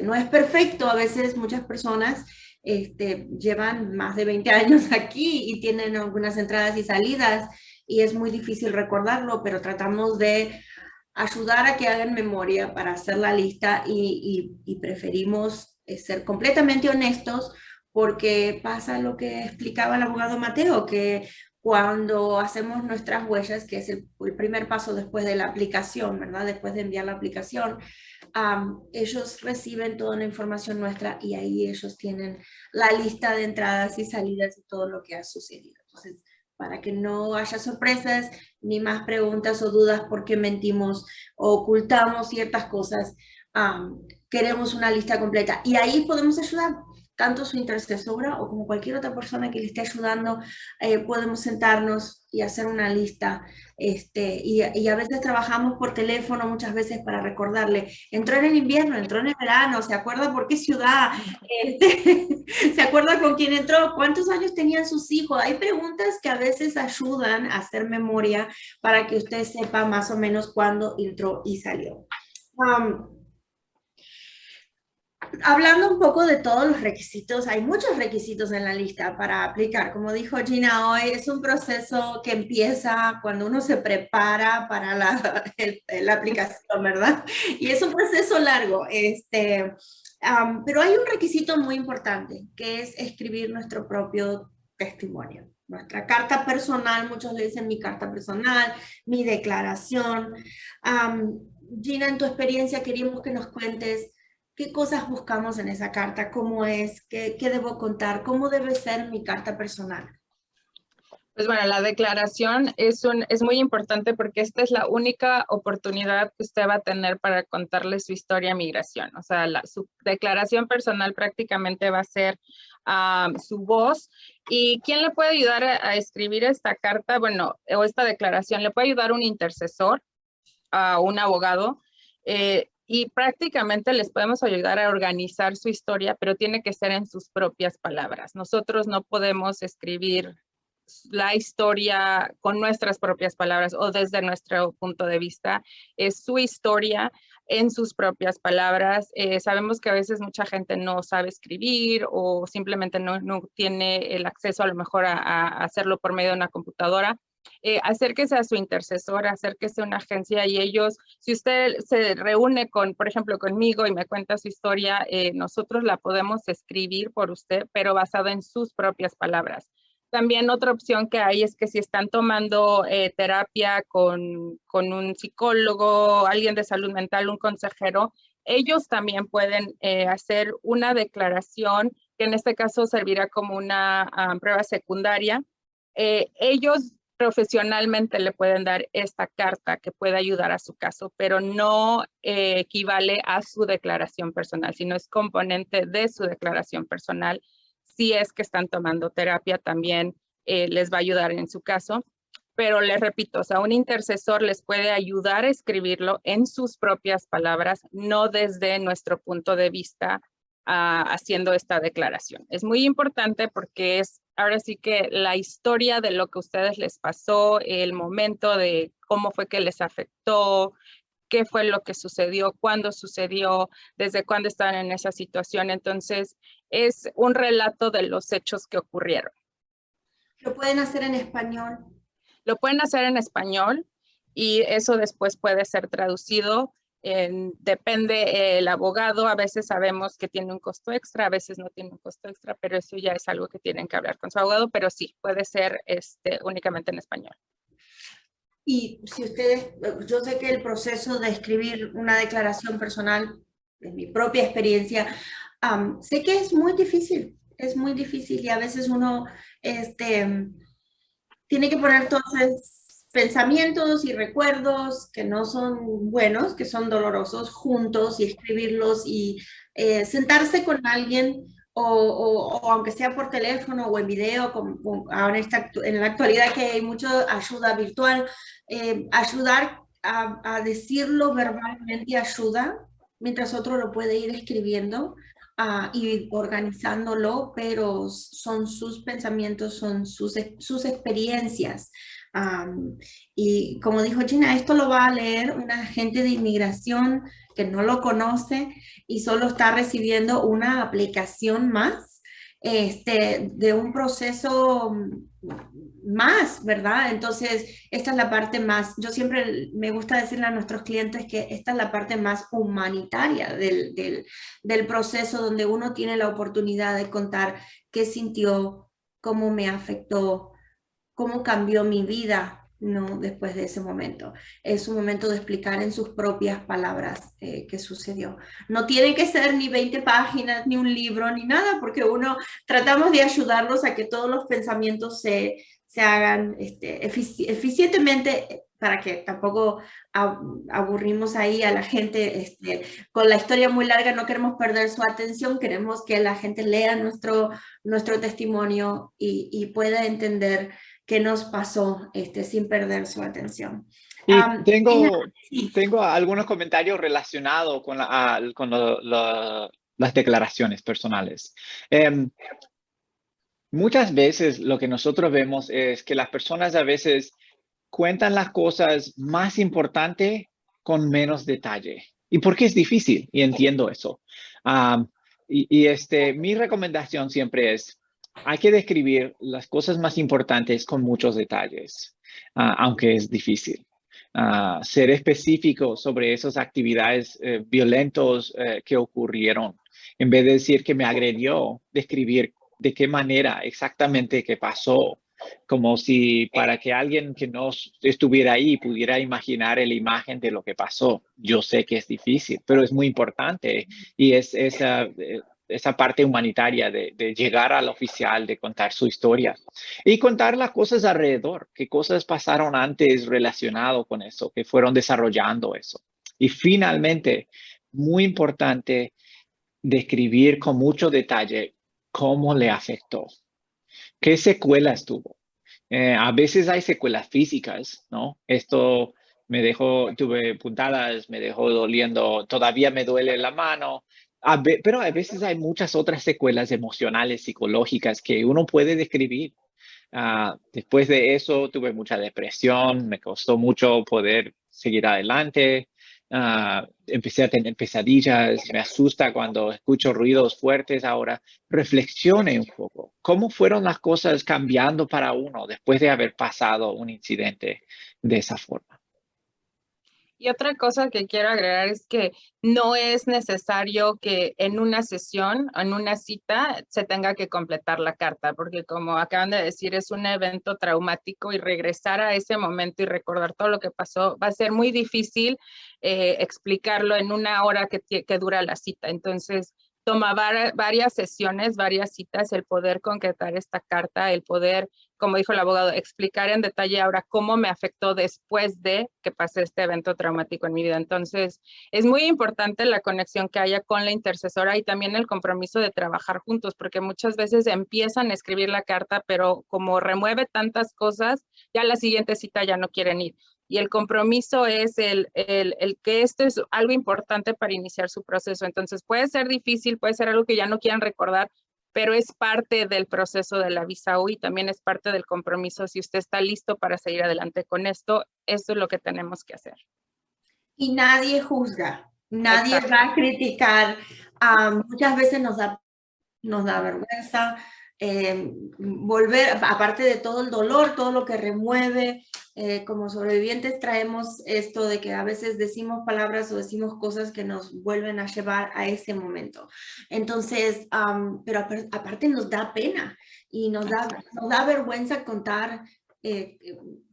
No es perfecto, a veces muchas personas llevan más de 20 años aquí y tienen algunas entradas y salidas y es muy difícil recordarlo, pero tratamos de ayudar a que hagan memoria para hacer la lista y preferimos ser completamente honestos porque pasa lo que explicaba el abogado Mateo, que cuando hacemos nuestras huellas, que es el primer paso después de la aplicación, ¿verdad? Después de enviar la aplicación, ellos reciben toda la información nuestra y ahí ellos tienen la lista de entradas y salidas y todo lo que ha sucedido. Entonces, para que no haya sorpresas ni más preguntas o dudas porque mentimos o ocultamos ciertas cosas, queremos una lista completa. Y ahí podemos ayudar, tanto su intercesora o como cualquier otra persona que le esté ayudando, podemos sentarnos y hacer una lista. Y a veces trabajamos por teléfono, muchas veces para recordarle, entró en el invierno, entró en el verano, ¿se acuerda por qué ciudad? ¿Se acuerda con quién entró? ¿Cuántos años tenían sus hijos? Hay preguntas que a veces ayudan a hacer memoria para que usted sepa más o menos cuándo entró y salió. Hablando un poco de todos los requisitos, hay muchos requisitos en la lista para aplicar. Como dijo Gina hoy, es un proceso que empieza cuando uno se prepara para la aplicación, ¿verdad? Y es un proceso largo. Pero hay un requisito muy importante, que es escribir nuestro propio testimonio. Nuestra carta personal, muchos le dicen mi carta personal, mi declaración. Gina, en tu experiencia queríamos que nos cuentes qué cosas buscamos en esa carta, cómo es, qué debo contar, cómo debe ser mi carta personal. Pues bueno, la declaración es muy importante porque esta es la única oportunidad que usted va a tener para contarle su historia de migración. O sea, su declaración personal prácticamente va a ser su voz. ¿Y quién le puede ayudar a escribir esta carta? Bueno, o esta declaración, le puede ayudar un intercesor, un abogado, y prácticamente les podemos ayudar a organizar su historia, pero tiene que ser en sus propias palabras. Nosotros no podemos escribir la historia con nuestras propias palabras o desde nuestro punto de vista. Es su historia en sus propias palabras. Sabemos que a veces mucha gente no sabe escribir o simplemente no tiene el acceso a lo mejor a hacerlo por medio de una computadora. Acérquese a su intercesor, acérquese a una agencia y ellos, si usted se reúne con, por ejemplo, conmigo y me cuenta su historia, nosotros la podemos escribir por usted, pero basado en sus propias palabras. También otra opción que hay es que si están tomando terapia con un psicólogo, alguien de salud mental, un consejero, ellos también pueden hacer una declaración que en este caso servirá como una prueba secundaria. Ellos profesionalmente le pueden dar esta carta que puede ayudar a su caso, pero no equivale a su declaración personal, sino es componente de su declaración personal. Si es que están tomando terapia, también les va a ayudar en su caso. Pero les repito, o sea, un intercesor les puede ayudar a escribirlo en sus propias palabras, no desde nuestro punto de vista haciendo esta declaración. Es muy importante porque es ahora sí que la historia de lo que a ustedes les pasó, el momento de cómo fue que les afectó, qué fue lo que sucedió, cuándo sucedió, desde cuándo estaban en esa situación. Entonces, es un relato de los hechos que ocurrieron. ¿Lo pueden hacer en español? Lo pueden hacer en español y eso después puede ser traducido. Depende el abogado, a veces sabemos que tiene un costo extra, a veces no tiene un costo extra, pero eso ya es algo que tienen que hablar con su abogado, pero sí, puede ser únicamente en español. Y si ustedes, yo sé que el proceso de escribir una declaración personal, de mi propia experiencia, sé que es muy difícil y a veces uno tiene que poner todos esos pensamientos y recuerdos que no son buenos, que son dolorosos, juntos y escribirlos y sentarse con alguien o aunque sea por teléfono o en video, ahora en la actualidad que hay mucha ayuda virtual, ayudar a decirlo verbalmente ayuda, mientras otro lo puede ir escribiendo y organizándolo, pero son sus pensamientos, son sus experiencias. Y como dijo Gina, esto lo va a leer un agente de inmigración que no lo conoce y solo está recibiendo una aplicación más de un proceso más, ¿verdad? Entonces, esta es la parte más, yo siempre me gusta decirle a nuestros clientes que esta es la parte más humanitaria del proceso donde uno tiene la oportunidad de contar qué sintió, cómo me afectó, cómo cambió mi vida, ¿no? Después de ese momento. Es un momento de explicar en sus propias palabras qué sucedió. No tiene que ser ni 20 páginas, ni un libro, ni nada, porque uno tratamos de ayudarlos a que todos los pensamientos se hagan eficientemente para que tampoco aburrimos ahí a la gente con la historia muy larga, no queremos perder su atención, queremos que la gente lea nuestro testimonio y pueda entender qué nos pasó sin perder su atención. Y Gina, tengo, sí. tengo algunos comentarios relacionados con, las declaraciones personales. Muchas veces lo que nosotros vemos es que las personas a veces cuentan las cosas más importantes con menos detalle. ¿Y por qué es difícil? Y entiendo eso. Mi recomendación siempre es, hay que describir las cosas más importantes con muchos detalles, aunque es difícil. Ser específico sobre esas actividades violentas que ocurrieron. En vez de decir que me agredió, describir de qué manera exactamente qué pasó, como si para que alguien que no estuviera ahí pudiera imaginar la imagen de lo que pasó. Yo sé que es difícil, pero es muy importante y es esa parte humanitaria de llegar al oficial, de contar su historia y contar las cosas alrededor, qué cosas pasaron antes relacionado con eso, que fueron desarrollando eso. Y finalmente, muy importante, describir con mucho detalle cómo le afectó, qué secuelas tuvo. A veces hay secuelas físicas, ¿no? Esto tuve puntadas, me dejó doliendo, todavía me duele la mano, pero a veces hay muchas otras secuelas emocionales, psicológicas que uno puede describir. Después de eso tuve mucha depresión, me costó mucho poder seguir adelante. Empecé a tener pesadillas, me asusta cuando escucho ruidos fuertes. Ahora reflexione un poco. ¿Cómo fueron las cosas cambiando para uno después de haber pasado un incidente de esa forma? Y otra cosa que quiero agregar es que no es necesario que en una sesión, en una cita, se tenga que completar la carta, porque como acaban de decir, es un evento traumático y regresar a ese momento y recordar todo lo que pasó va a ser muy difícil explicarlo en una hora que dura la cita. Entonces, toma varias sesiones, varias citas, el poder concretar esta carta, el poder, como dijo el abogado, explicar en detalle ahora cómo me afectó después de que pasé este evento traumático en mi vida. Entonces, es muy importante la conexión que haya con la intercesora y también el compromiso de trabajar juntos, porque muchas veces empiezan a escribir la carta, pero como remueve tantas cosas, ya a la siguiente cita ya no quieren ir. Y el compromiso es el que esto es algo importante para iniciar su proceso. Entonces puede ser difícil, puede ser algo que ya no quieran recordar, pero es parte del proceso de la visa U y también es parte del compromiso. Si usted está listo para seguir adelante con esto, eso es lo que tenemos que hacer. Y nadie juzga, nadie Exacto. va a criticar. Muchas veces nos da vergüenza volver, aparte de todo el dolor, todo lo que remueve, como sobrevivientes traemos esto de que a veces decimos palabras o decimos cosas que nos vuelven a llevar a ese momento. Entonces, pero aparte nos da pena y nos da vergüenza contar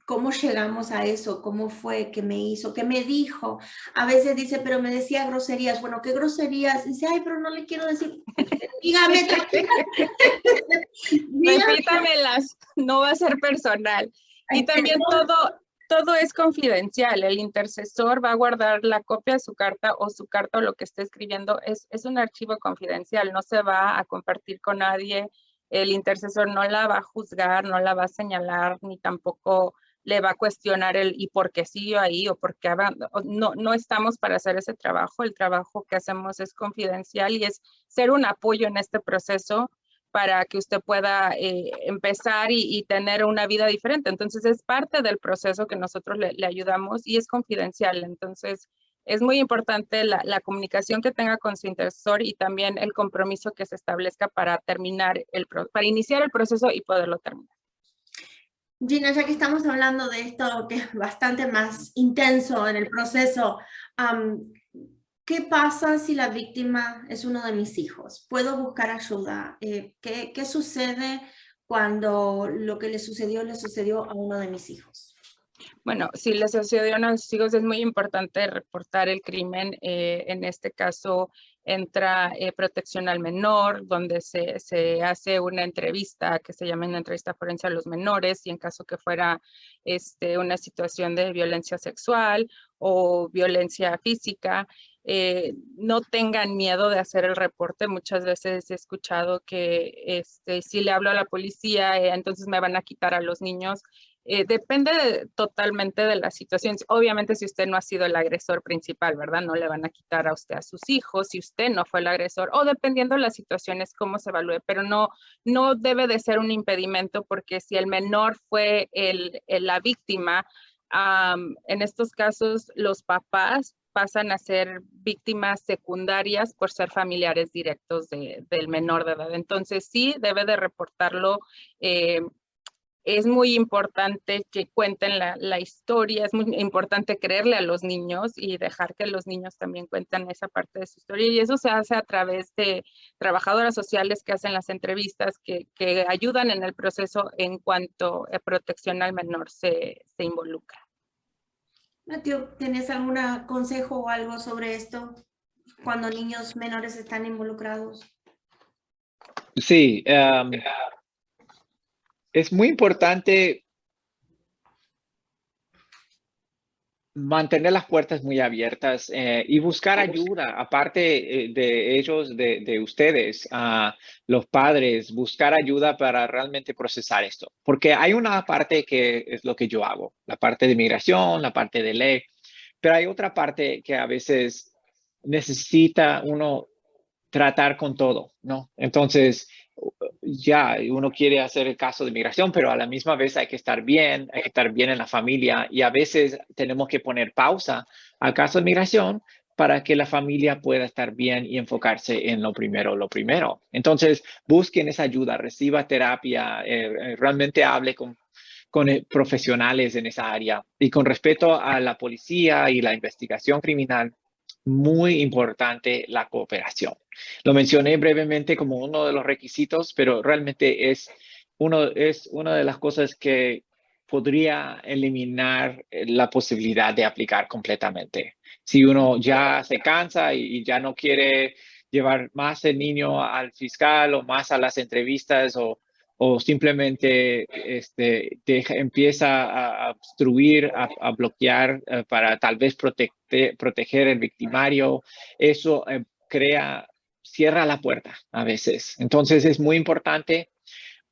cómo llegamos a eso, cómo fue, qué me hizo, qué me dijo. A veces dice, pero me decía groserías. Bueno, ¿qué groserías? Dice, ay, pero no le quiero decir. Dígame, tranquila. Repítamelas, no va a ser personal. Y también todo es confidencial. El intercesor va a guardar la copia de su carta o lo que esté escribiendo. Es un archivo confidencial, no se va a compartir con nadie. El intercesor no la va a juzgar, no la va a señalar, ni tampoco le va a cuestionar el y por qué siguió ahí o por qué no estamos para hacer ese trabajo. El trabajo que hacemos es confidencial y es ser un apoyo en este proceso para que usted pueda empezar y tener una vida diferente. Entonces, es parte del proceso que nosotros le ayudamos y es confidencial. Entonces, es muy importante la comunicación que tenga con su intercesor y también el compromiso que se establezca para para iniciar el proceso y poderlo terminar. Gina, ya que estamos hablando de esto que es bastante más intenso en el proceso, ¿qué pasa si la víctima es uno de mis hijos? ¿Puedo buscar ayuda? ¿Qué sucede cuando lo que le sucedió a uno de mis hijos? Bueno, si le sucedió a nuestros hijos, es muy importante reportar el crimen. En este caso, entra protección al menor, donde se hace una entrevista que se llama una entrevista forense a los menores, y en caso que fuera una situación de violencia sexual o violencia física, no tengan miedo de hacer el reporte. Muchas veces he escuchado que si le hablo a la policía, entonces me van a quitar a los niños. Depende totalmente de la situación. Obviamente, si usted no ha sido el agresor principal, ¿verdad? No le van a quitar a usted a sus hijos si usted no fue el agresor, o dependiendo de las situaciones, cómo se evalúe, pero no debe de ser un impedimento, porque si el menor fue la víctima, en estos casos los papás pasan a ser víctimas secundarias por ser familiares directos del menor de edad. Entonces, sí, debe de reportarlo. Es muy importante que cuenten la historia, es muy importante creerle a los niños y dejar que los niños también cuenten esa parte de su historia. Y eso se hace a través de trabajadoras sociales que hacen las entrevistas, que ayudan en el proceso en cuanto a protección al menor se involucra. Mateo, ¿tienes algún consejo o algo sobre esto cuando niños menores están involucrados? Sí, es muy importante mantener las puertas muy abiertas y buscar ayuda, aparte de ellos, de ustedes, los padres, buscar ayuda para realmente procesar esto. Porque hay una parte que es lo que yo hago, la parte de migración, la parte de ley, pero hay otra parte que a veces necesita uno tratar con todo, ¿no? Entonces, ya uno quiere hacer el caso de migración, pero a la misma vez hay que estar bien en la familia, y a veces tenemos que poner pausa al caso de migración para que la familia pueda estar bien y enfocarse en lo primero. Entonces, busquen esa ayuda, reciba terapia, realmente hable con profesionales en esa área. Y con respecto a la policía y la investigación criminal, muy importante la cooperación. Lo mencioné brevemente como uno de los requisitos, pero realmente es una de las cosas que podría eliminar la posibilidad de aplicar completamente. Si uno ya se cansa y ya no quiere llevar más el niño al fiscal o más a las entrevistas, o simplemente empieza a obstruir, a bloquear para tal vez proteger el victimario, eso cierra la puerta a veces. Entonces es muy importante,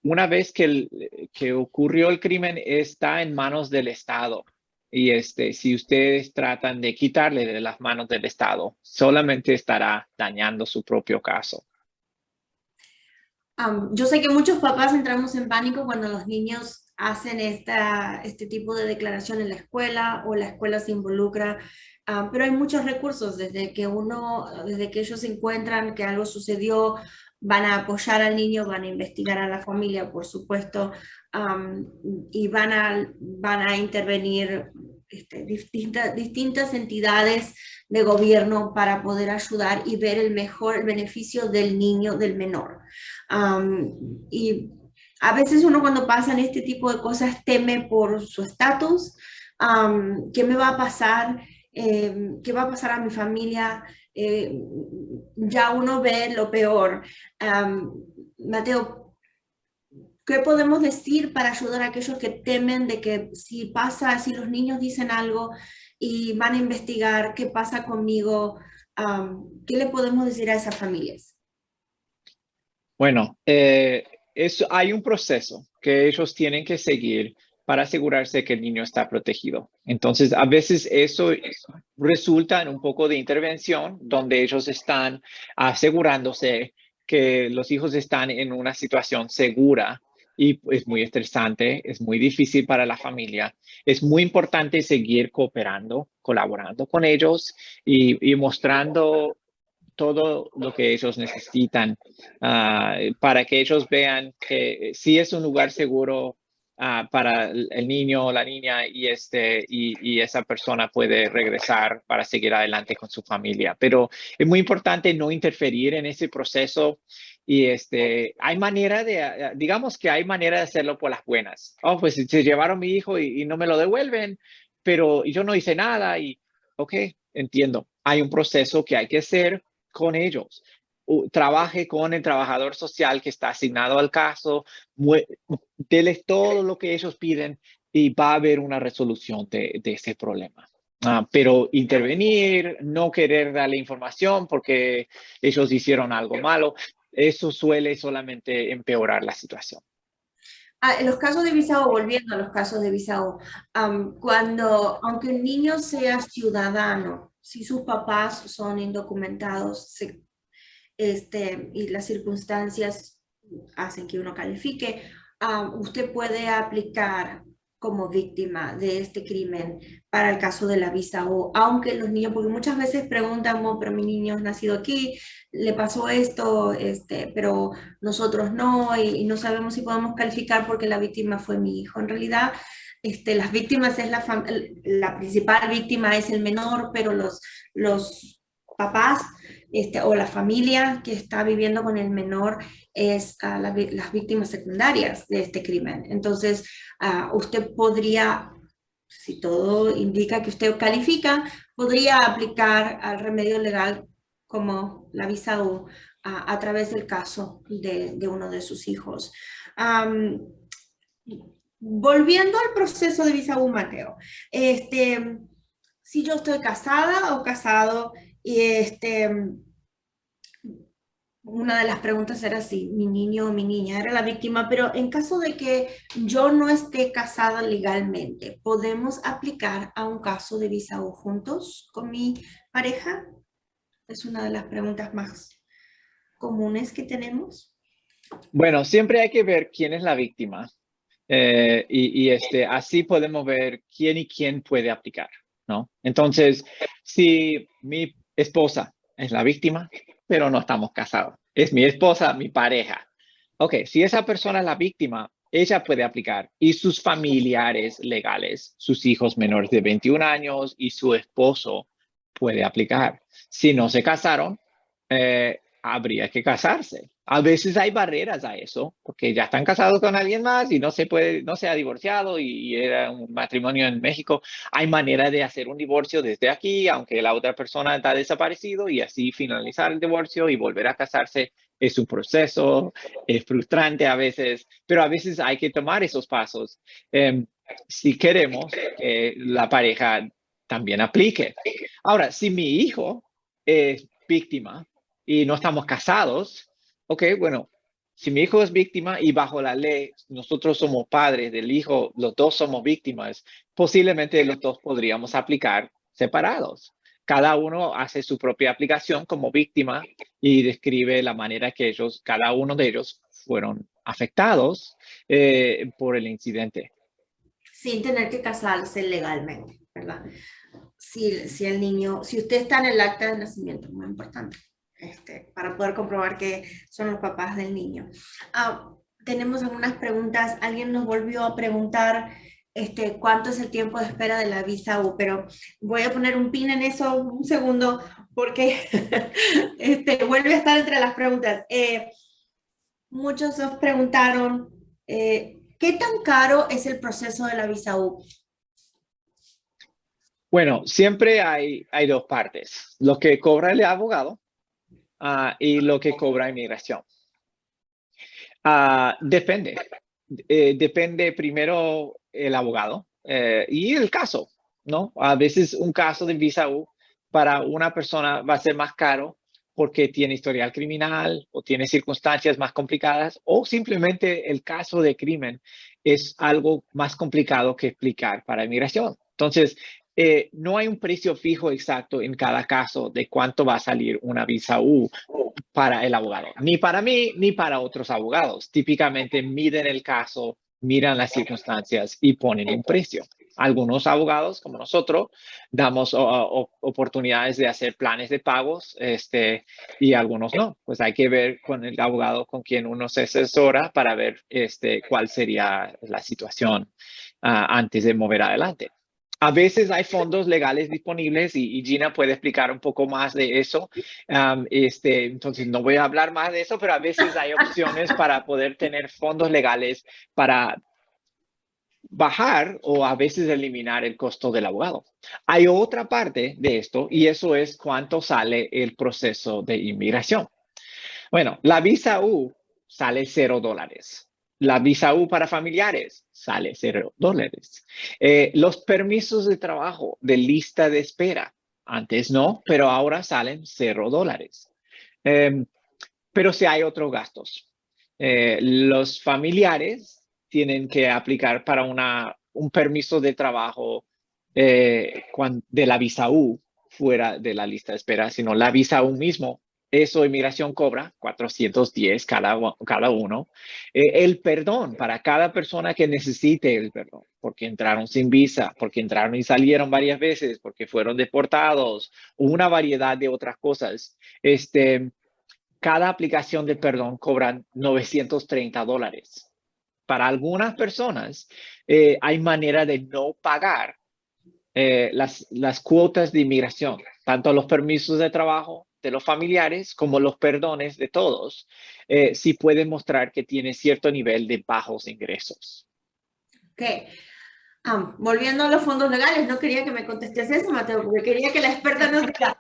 una vez que ocurrió el crimen, está en manos del Estado. Y si ustedes tratan de quitarle de las manos del Estado, solamente estará dañando su propio caso. Yo sé que muchos papás entramos en pánico cuando los niños hacen este tipo de declaración en la escuela o la escuela se involucra, pero hay muchos recursos desde que ellos encuentran que algo sucedió, van a apoyar al niño, van a investigar a la familia, por supuesto, y van a intervenir distintas entidades de gobierno para poder ayudar y ver el beneficio del niño, del menor. Y a veces uno, cuando pasan este tipo de cosas, teme por su estatus. ¿Qué me va a pasar? ¿Qué va a pasar a mi familia? Ya uno ve lo peor. Mateo, ¿qué podemos decir para ayudar a aquellos que temen de que si los niños dicen algo y van a investigar qué pasa conmigo? ¿Qué le podemos decir a esas familias? Bueno, hay un proceso que ellos tienen que seguir para asegurarse que el niño está protegido. Entonces, a veces eso resulta en un poco de intervención, donde ellos están asegurándose que los hijos están en una situación segura y es muy estresante, es muy difícil para la familia. Es muy importante seguir cooperando, colaborando con ellos y mostrando todo lo que ellos necesitan para que ellos vean que sí es un lugar seguro para el niño o la niña y esa persona puede regresar para seguir adelante con su familia. Pero es muy importante no interferir en ese proceso y hay manera digamos que hay manera de hacerlo por las buenas. Oh, pues se llevaron mi hijo y no me lo devuelven, pero yo no hice nada y, ok, entiendo. Hay un proceso que hay que hacer con ellos. Trabaje con el trabajador social que está asignado al caso, déles todo lo que ellos piden y va a haber una resolución de ese problema. Pero intervenir, no querer darle información porque ellos hicieron algo malo, eso suele solamente empeorar la situación. En los casos de visa U, volviendo a los casos de visa U, aunque un niño sea ciudadano, si sus papás son indocumentados y las circunstancias hacen que uno califique, usted puede aplicar como víctima de este crimen para el caso de la visa U, aunque los niños, porque muchas veces preguntan, pero mi niño es nacido aquí, le pasó esto, pero nosotros no, y no sabemos si podemos calificar porque la víctima fue mi hijo. En realidad, las víctimas es la principal víctima es el menor, pero los papás o la familia que está viviendo con el menor es las víctimas secundarias de este crimen. Entonces, usted podría, si todo indica que usted califica, podría aplicar al remedio legal como la visa U a través del caso de uno de sus hijos. Volviendo al proceso de visa U, Mateo, si yo estoy casada o casado y una de las preguntas era si mi niño o mi niña era la víctima, pero en caso de que yo no esté casada legalmente, ¿podemos aplicar a un caso de visa U juntos con mi pareja? Es una de las preguntas más comunes que tenemos. Bueno, siempre hay que ver quién es la víctima así podemos ver quién y quién puede aplicar, ¿no? Entonces, si mi esposa es la víctima, pero no estamos casados, es mi esposa, mi pareja. Ok, si esa persona es la víctima, ella puede aplicar y sus familiares legales, sus hijos menores de 21 años y su esposo puede aplicar. Si no se casaron, habría que casarse. A veces hay barreras a eso, porque ya están casados con alguien más y no se ha divorciado y era un matrimonio en México. Hay manera de hacer un divorcio desde aquí, aunque la otra persona está desaparecido y así finalizar el divorcio y volver a casarse. Es un proceso, es frustrante a veces, pero a veces hay que tomar esos pasos. Si queremos que la pareja también aplique. Ahora, si mi hijo es víctima y no estamos casados, ok, bueno, si mi hijo es víctima y bajo la ley nosotros somos padres del hijo, los dos somos víctimas, posiblemente los dos podríamos aplicar separados. Cada uno hace su propia aplicación como víctima y describe la manera que cada uno de ellos fueron afectados por el incidente. Sin tener que casarse legalmente, ¿verdad? Si el niño, si usted está en el acta de nacimiento, muy importante, para poder comprobar que son los papás del niño. Tenemos algunas preguntas. Alguien nos volvió a preguntar cuánto es el tiempo de espera de la visa U, pero voy a poner un pin en eso un segundo porque vuelve a estar entre las preguntas. Muchos nos preguntaron, ¿qué tan caro es el proceso de la visa U? Bueno, siempre hay dos partes, lo que cobra el abogado y lo que cobra inmigración. Depende. Depende primero el abogado y el caso, ¿no? A veces un caso de visa U para una persona va a ser más caro porque tiene historial criminal o tiene circunstancias más complicadas o simplemente el caso de crimen es algo más complicado que explicar para inmigración. Entonces, no hay un precio fijo exacto en cada caso de cuánto va a salir una visa U. para el abogado, ni para mí ni para otros abogados. Típicamente miden el caso, miran las circunstancias y ponen un precio. Algunos abogados, como nosotros, damos oportunidades de hacer planes de pagos, y algunos no. Pues hay que ver con el abogado con quien uno se asesora para ver cuál sería la situación antes de mover adelante. A veces hay fondos legales disponibles y Gina puede explicar un poco más de eso. Entonces, no voy a hablar más de eso, pero a veces hay opciones para poder tener fondos legales para bajar o a veces eliminar el costo del abogado. Hay otra parte de esto y eso es cuánto sale el proceso de inmigración. Bueno, la visa U sale $0. La visa U para familiares sale $0. Los permisos de trabajo de lista de espera, antes no, pero ahora salen $0. Pero sí hay otros gastos. Los familiares tienen que aplicar para un permiso de trabajo de la visa U fuera de la lista de espera, sino la visa U mismo. Eso inmigración cobra $410 cada uno. El perdón para cada persona que necesite el perdón, porque entraron sin visa, porque entraron y salieron varias veces, porque fueron deportados, una variedad de otras cosas. Cada aplicación de perdón cobran $930. Para algunas personas hay manera de no pagar las cuotas de inmigración, tanto los permisos de trabajo de los familiares como los perdones de todos, si pueden mostrar que tiene cierto nivel de bajos ingresos. Ok. Volviendo a los fondos legales, no quería que me contestes eso, Mateo, porque quería que la experta nos diga.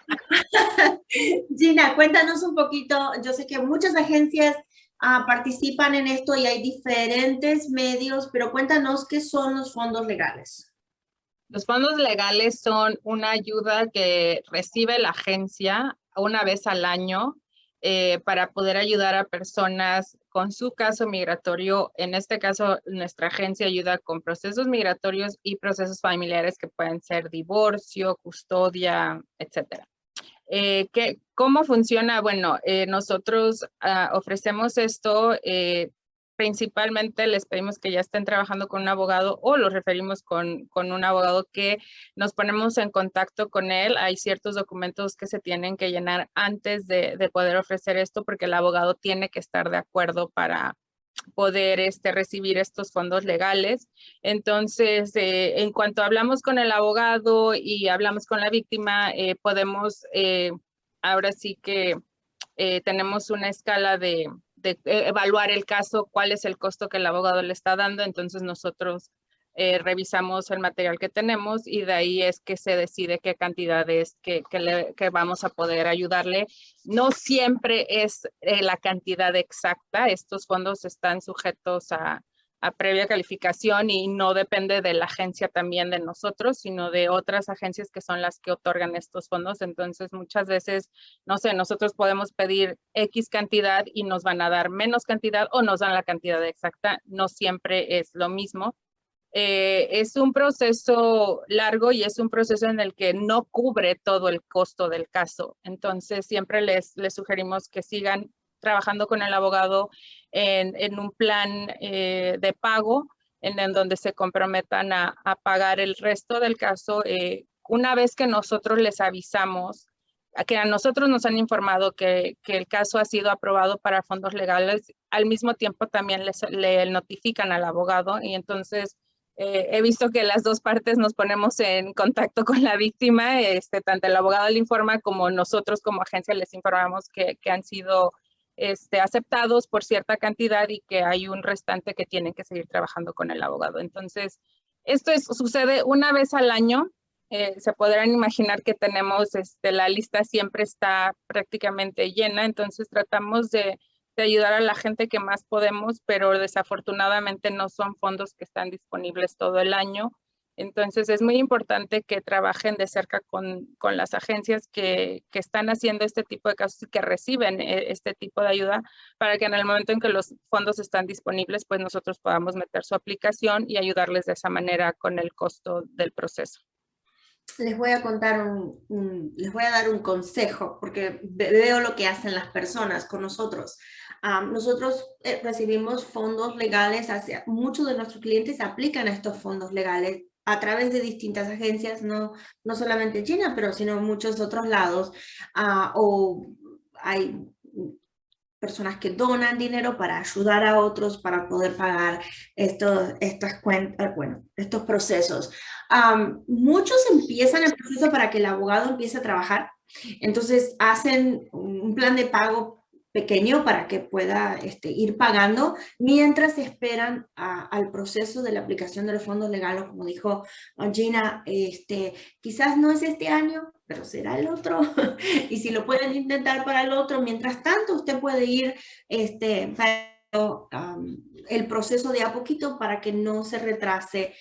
Gina, cuéntanos un poquito. Yo sé que muchas agencias participan en esto y hay diferentes medios, pero cuéntanos qué son los fondos legales. Los fondos legales son una ayuda que recibe la agencia una vez al año para poder ayudar a personas con su caso migratorio. En este caso, nuestra agencia ayuda con procesos migratorios y procesos familiares que pueden ser divorcio, custodia, etcétera. ¿Cómo funciona? Bueno, nosotros ofrecemos esto. Principalmente les pedimos que ya estén trabajando con un abogado o los referimos con un abogado que nos ponemos en contacto con él. Hay ciertos documentos que se tienen que llenar antes de poder ofrecer esto porque el abogado tiene que estar de acuerdo para poder recibir estos fondos legales. Entonces, en cuanto hablamos con el abogado y hablamos con la víctima, podemos, ahora sí que tenemos una escala de evaluar el caso, cuál es el costo que el abogado le está dando. Entonces, nosotros revisamos el material que tenemos y de ahí es que se decide qué cantidad es que vamos a poder ayudarle. No siempre es la cantidad exacta. Estos fondos están sujetos a previa calificación y no depende de la agencia también de nosotros, sino de otras agencias que son las que otorgan estos fondos. Entonces, muchas veces, no sé, nosotros podemos pedir X cantidad y nos van a dar menos cantidad o nos dan la cantidad exacta. No siempre es lo mismo. Es un proceso largo y es un proceso en el que no cubre todo el costo del caso. Entonces, siempre les sugerimos que sigan trabajando con el abogado en un plan de pago en donde se comprometan a pagar el resto del caso. Una vez que nosotros les avisamos, que a nosotros nos han informado que el caso ha sido aprobado para fondos legales, al mismo tiempo también le notifican al abogado y entonces he visto que las dos partes nos ponemos en contacto con la víctima, tanto el abogado le informa como nosotros como agencia les informamos que han sido aceptados por cierta cantidad y que hay un restante que tienen que seguir trabajando con el abogado. Entonces, esto sucede una vez al año. Se podrán imaginar que tenemos, la lista siempre está prácticamente llena, entonces tratamos de ayudar a la gente que más podemos, pero desafortunadamente no son fondos que están disponibles todo el año. Entonces es muy importante que trabajen de cerca con las agencias que están haciendo este tipo de casos y que reciben este tipo de ayuda para que en el momento en que los fondos están disponibles, pues nosotros podamos meter su aplicación y ayudarles de esa manera con el costo del proceso. les voy a contar les voy a dar un consejo, porque veo lo que hacen las personas con nosotros. Nosotros recibimos fondos legales, muchos de nuestros clientes aplican a estos fondos legales a través de distintas agencias, no solamente en China, pero sino en muchos otros lados, o hay personas que donan dinero para ayudar a otros para poder pagar estas cuentas, bueno, estos procesos. Muchos empiezan el proceso para que el abogado empiece a trabajar, entonces hacen un plan de pago pequeño para que pueda ir pagando mientras esperan al proceso de la aplicación de los fondos legales, como dijo Gina, quizás no es este año, pero será el otro, y si lo pueden intentar para el otro, mientras tanto usted puede ir el proceso de a poquito para que no se retrase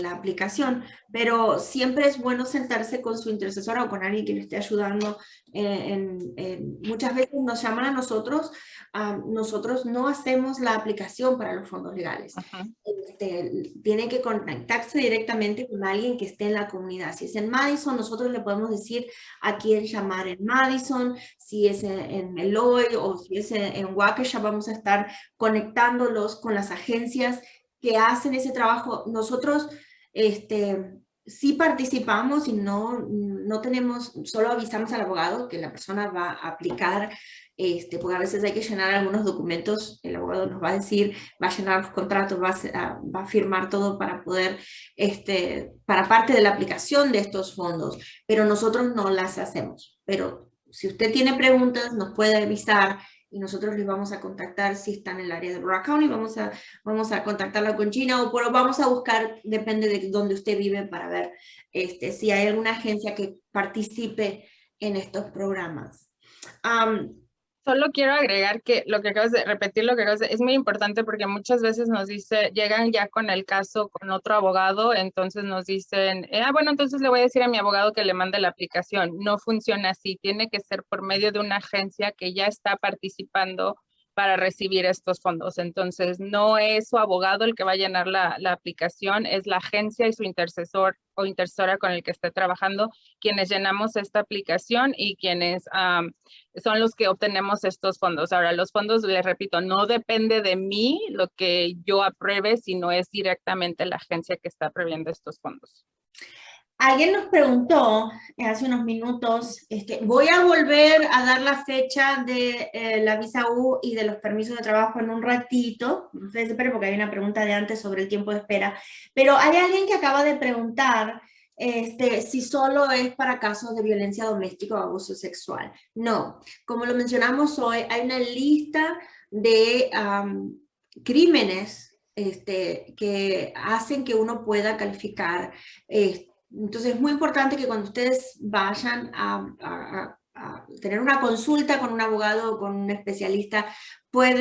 la aplicación, pero siempre es bueno sentarse con su intercesora o con alguien que le esté ayudando. Muchas veces nos llaman a nosotros, nosotros no hacemos la aplicación para los fondos legales. Tiene que contactarse directamente con alguien que esté en la comunidad. Si es en Madison, nosotros le podemos decir a quién llamar en Madison. Si es en Eloy o si es en Waukesha, vamos a estar conectándolos con las agencias que hacen ese trabajo. Nosotros sí participamos y no tenemos, solo avisamos al abogado que la persona va a aplicar, porque a veces hay que llenar algunos documentos, el abogado nos va a decir, va a llenar los contratos, va a firmar todo para poder, para parte de la aplicación de estos fondos, pero nosotros no las hacemos. Pero si usted tiene preguntas, nos puede avisar y nosotros les vamos a contactar si están en el área de Broward County, vamos a contactarla con Gina o vamos a buscar, depende de dónde usted vive, para ver si hay alguna agencia que participe en estos programas. Solo quiero agregar que lo que acabas de repetir, es muy importante porque muchas veces nos llegan ya con el caso con otro abogado, entonces nos dicen, bueno, entonces le voy a decir a mi abogado que le mande la aplicación. No funciona así, tiene que ser por medio de una agencia que ya está participando para recibir estos fondos. Entonces, no es su abogado el que va a llenar la aplicación, es la agencia y su intercesor o intercesora con el que esté trabajando quienes llenamos esta aplicación y quienes son los que obtenemos estos fondos. Ahora, los fondos, les repito, no depende de mí lo que yo apruebe, sino es directamente la agencia que está previendo estos fondos. Alguien nos preguntó hace unos minutos, voy a volver a dar la fecha de la visa U y de los permisos de trabajo en un ratito, ustedes esperen porque hay una pregunta de antes sobre el tiempo de espera, pero hay alguien que acaba de preguntar si solo es para casos de violencia doméstica o abuso sexual. No, como lo mencionamos hoy, hay una lista de crímenes que hacen que uno pueda calificar. Entonces es muy importante que cuando ustedes vayan a tener una consulta con un abogado o con un especialista, van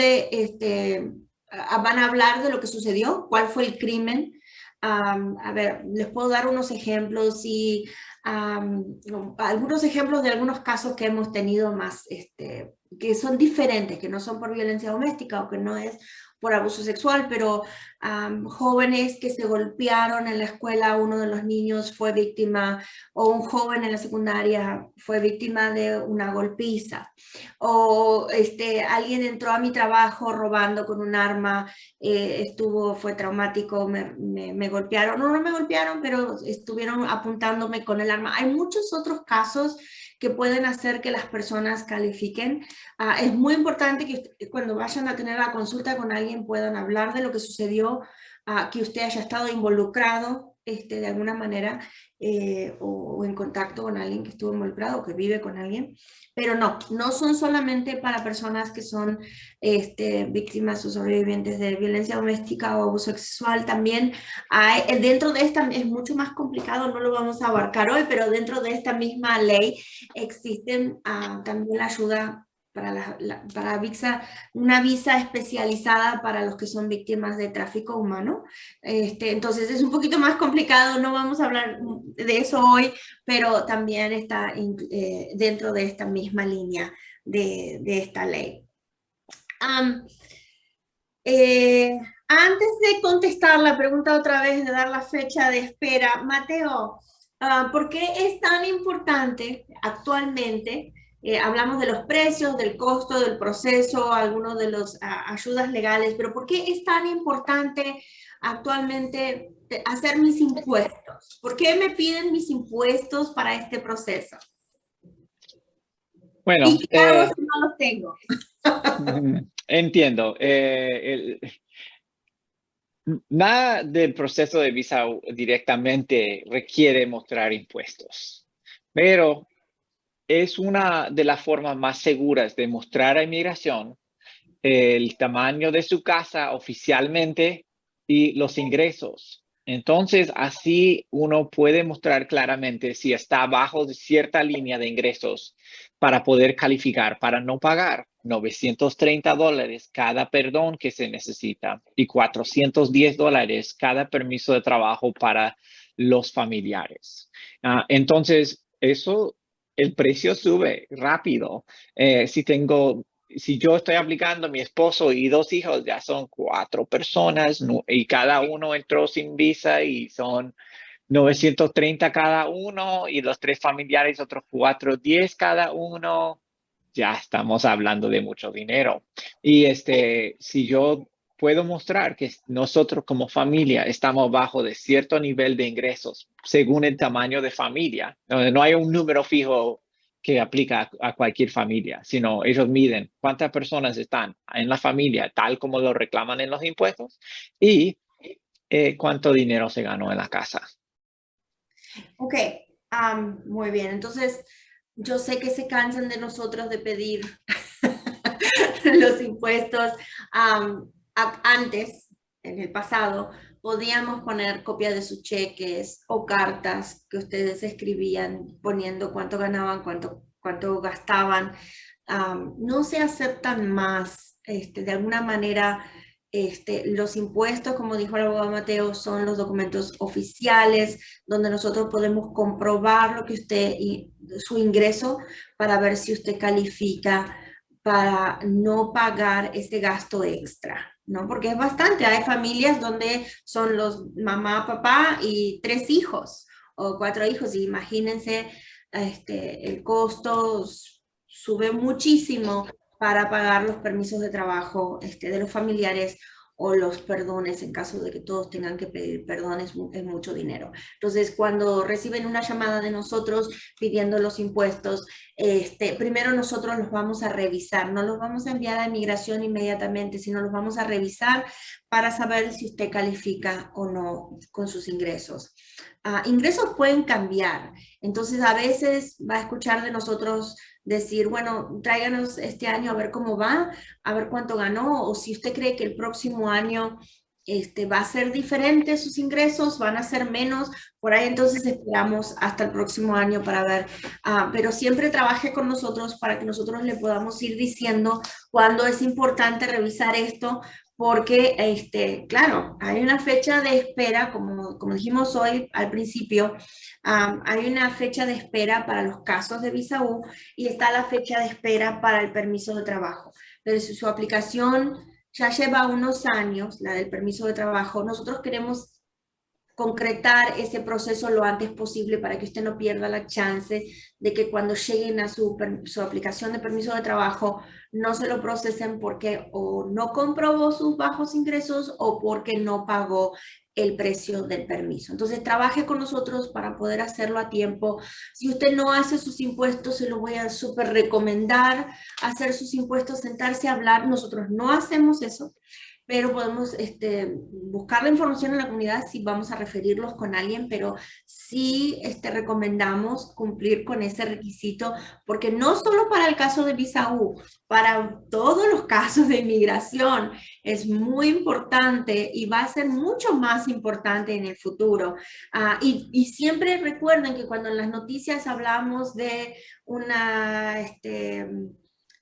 a hablar de lo que sucedió, cuál fue el crimen. A ver, les puedo dar unos ejemplos y algunos ejemplos de algunos casos que hemos tenido más, que son diferentes, que no son por violencia doméstica o que no es por abuso sexual, pero jóvenes que se golpearon en la escuela, uno de los niños fue víctima, o un joven en la secundaria fue víctima de una golpiza, o alguien entró a mi trabajo robando con un arma, fue traumático, me golpearon, no me golpearon, pero estuvieron apuntándome con el arma. Hay muchos otros casos que pueden hacer que las personas califiquen. Es muy importante que cuando vayan a tener la consulta con alguien puedan hablar de lo que sucedió, que usted haya estado involucrado de alguna manera o en contacto con alguien que estuvo involucrado o que vive con alguien, pero no son solamente para personas que son víctimas o sobrevivientes de violencia doméstica o abuso sexual. También hay, dentro de esta, es mucho más complicado, no lo vamos a abarcar hoy, pero dentro de esta misma ley existen también la ayuda para una visa especializada para los que son víctimas de tráfico humano. Entonces es un poquito más complicado, no vamos a hablar de eso hoy, pero también está dentro de esta misma línea de esta ley. Antes de contestar la pregunta otra vez, de dar la fecha de espera, Mateo, ¿Por qué es tan importante actualmente? Hablamos de los precios, del costo, del proceso, algunos de las ayudas legales, pero ¿por qué es tan importante actualmente hacer mis impuestos? ¿Por qué me piden mis impuestos para este proceso? ¿Y Bueno, qué hago si no los tengo? entiendo. Nada del proceso de visa U directamente requiere mostrar impuestos, pero es una de las formas más seguras de mostrar a inmigración el tamaño de su casa oficialmente y los ingresos. Entonces, así uno puede mostrar claramente si está bajo de cierta línea de ingresos para poder calificar para no pagar $930 cada perdón que se necesita y $410 cada permiso de trabajo para los familiares. Entonces, eso, el precio sube rápido. Si yo estoy aplicando, mi esposo y 2 hijos, ya son 4 personas y cada uno entró sin visa y son 930 cada uno y los 3 familiares, otros 410 cada uno. Ya estamos hablando de mucho dinero. Y si yo puedo mostrar que nosotros como familia estamos bajo de cierto nivel de ingresos según el tamaño de familia, no hay un número fijo que aplica a cualquier familia, sino ellos miden cuántas personas están en la familia, tal como lo reclaman en los impuestos, y cuánto dinero se ganó en la casa. Ok, muy bien. Entonces, yo sé que se cansan de nosotros de pedir los impuestos. Antes, en el pasado, podíamos poner copias de sus cheques o cartas que ustedes escribían poniendo cuánto ganaban, cuánto gastaban. No se aceptan más, de alguna manera. Los impuestos, como dijo el abogado Mateo, son los documentos oficiales donde nosotros podemos comprobar lo que su ingreso para ver si usted califica para no pagar ese gasto extra, ¿no? Porque es bastante. Hay familias donde son los mamá, papá y 3 hijos o 4 hijos. Y imagínense, el costo sube muchísimo para pagar los permisos de trabajo de los familiares o los perdones en caso de que todos tengan que pedir perdón, es mucho dinero. Entonces, cuando reciben una llamada de nosotros pidiendo los impuestos, primero nosotros los vamos a revisar, no los vamos a enviar a inmigración inmediatamente, sino los vamos a revisar para saber si usted califica o no con sus ingresos. Ingresos pueden cambiar, entonces a veces va a escuchar de nosotros decir, bueno, tráiganos este año a ver cómo va, a ver cuánto ganó, o si usted cree que el próximo año va a ser diferente sus ingresos, van a ser menos, por ahí entonces esperamos hasta el próximo año para ver, pero siempre trabaje con nosotros para que nosotros le podamos ir diciendo cuándo es importante revisar esto, porque, claro, hay una fecha de espera, como dijimos hoy al principio, hay una fecha de espera para los casos de visa U y está la fecha de espera para el permiso de trabajo. Pero si su aplicación ya lleva unos años, la del permiso de trabajo, nosotros queremos concretar ese proceso lo antes posible para que usted no pierda la chance de que cuando lleguen a su aplicación de permiso de trabajo no se lo procesen porque o no comprobó sus bajos ingresos o porque no pagó el precio del permiso. Entonces, trabaje con nosotros para poder hacerlo a tiempo. Si usted no hace sus impuestos, se lo voy a súper recomendar hacer sus impuestos, sentarse a hablar. Nosotros no hacemos eso, pero podemos buscar la información en la comunidad si vamos a referirlos con alguien, pero sí recomendamos cumplir con ese requisito, porque no solo para el caso de visa U, para todos los casos de inmigración es muy importante y va a ser mucho más importante en el futuro. Y siempre recuerden que cuando en las noticias hablamos de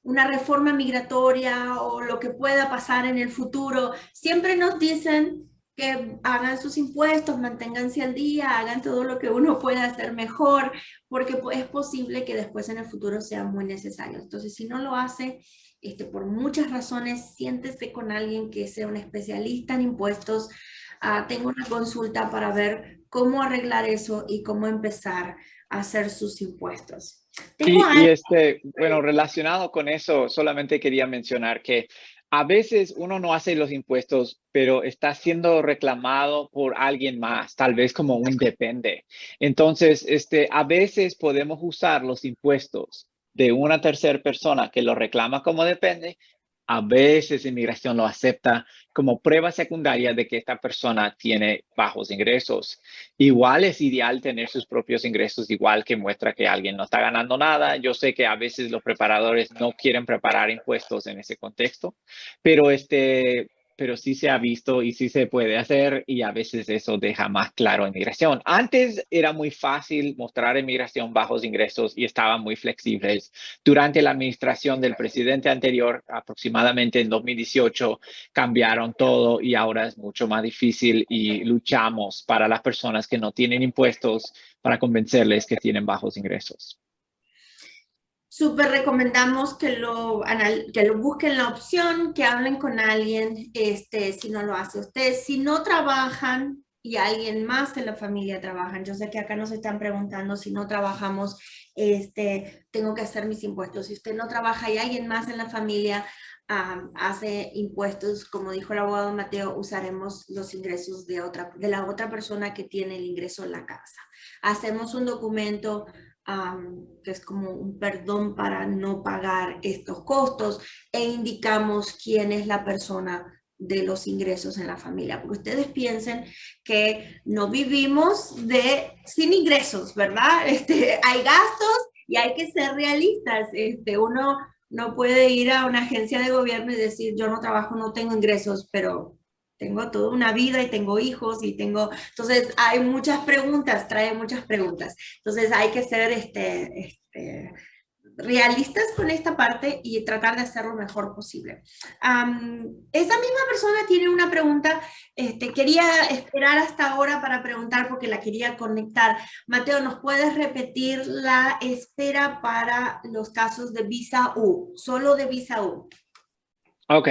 una reforma migratoria o lo que pueda pasar en el futuro, siempre nos dicen que hagan sus impuestos, manténganse al día, hagan todo lo que uno pueda hacer mejor, porque es posible que después en el futuro sea muy necesario. Entonces, si no lo hace, por muchas razones, siéntese con alguien que sea un especialista en impuestos, tengo una consulta para ver cómo arreglar eso y cómo empezar a hacer sus impuestos. Tengo Y bueno, relacionado con eso, solamente quería mencionar que a veces uno no hace los impuestos, pero está siendo reclamado por alguien más, tal vez como un depende. Entonces, a veces podemos usar los impuestos de una tercera persona que lo reclama como depende. A veces inmigración lo acepta como prueba secundaria de que esta persona tiene bajos ingresos. Igual es ideal tener sus propios ingresos, igual que muestra que alguien no está ganando nada. Yo sé que a veces los preparadores no quieren preparar impuestos en ese contexto, pero pero sí se ha visto y sí se puede hacer, y a veces eso deja más claro inmigración. Antes era muy fácil mostrar inmigración bajos ingresos y estaban muy flexibles. Durante la administración del presidente anterior, aproximadamente en 2018, cambiaron todo y ahora es mucho más difícil, y luchamos para las personas que no tienen impuestos para convencerles que tienen bajos ingresos. Súper recomendamos que que lo busquen la opción, que hablen con alguien, si no lo hace usted. Si no trabajan y alguien más en la familia trabajan, yo sé que acá nos están preguntando si no trabajamos, tengo que hacer mis impuestos. Si usted no trabaja y alguien más en la familia hace impuestos, como dijo el abogado Mateo, usaremos los ingresos de la otra persona que tiene el ingreso en la casa. Hacemos un documento que es como un perdón para no pagar estos costos, e indicamos quién es la persona de los ingresos en la familia, porque ustedes piensen que no vivimos sin ingresos, ¿verdad? Hay gastos y hay que ser realistas. Uno no puede ir a una agencia de gobierno y decir, yo no trabajo, no tengo ingresos, pero tengo toda una vida y tengo hijos y tengo... Entonces, hay muchas preguntas, trae muchas preguntas. Entonces, hay que ser realistas con esta parte y tratar de hacer lo mejor posible. Esa misma persona tiene una pregunta, quería esperar hasta ahora para preguntar porque la quería conectar. Mateo, ¿nos puedes repetir la espera para los casos de visa U? Solo de visa U. Ok,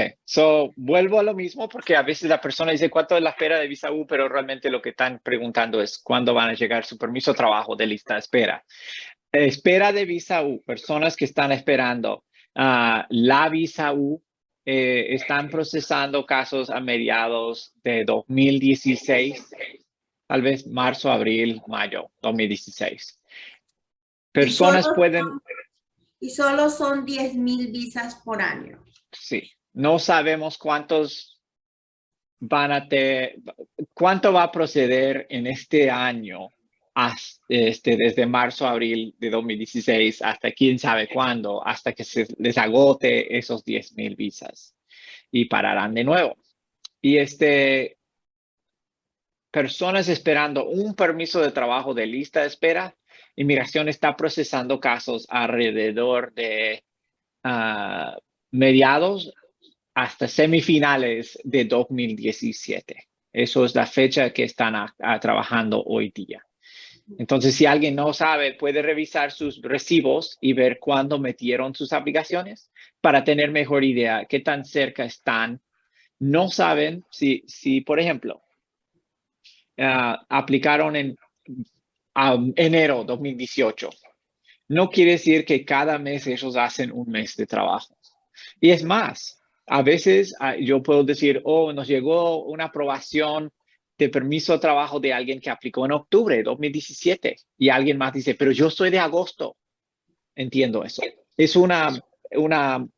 vuelvo a lo mismo, porque a veces la persona dice cuánto es la espera de visa U, pero realmente lo que están preguntando es cuándo van a llegar su permiso de trabajo de lista de espera. Espera de visa U, personas que están esperando la visa U, están procesando casos a mediados de 2016, tal vez marzo, abril, mayo 2016. Personas pueden... Y solo son 10,000 visas por año. Sí, no sabemos cuántos cuánto va a proceder en este año, desde marzo a abril de 2016 hasta quién sabe cuándo, hasta que se les agote esos 10,000 visas y pararán de nuevo. Y personas esperando un permiso de trabajo de lista de espera, inmigración está procesando casos alrededor de mediados hasta semifinales de 2017. Eso es la fecha que están trabajando hoy día. Entonces, si alguien no sabe, puede revisar sus recibos y ver cuándo metieron sus aplicaciones para tener mejor idea qué tan cerca están. No saben si por ejemplo, aplicaron en enero 2018. No quiere decir que cada mes ellos hacen un mes de trabajo. Y es más, a veces yo puedo decir, oh, nos llegó una aprobación de permiso de trabajo de alguien que aplicó en octubre de 2017. Y alguien más dice, pero yo soy de agosto. Entiendo eso. Es una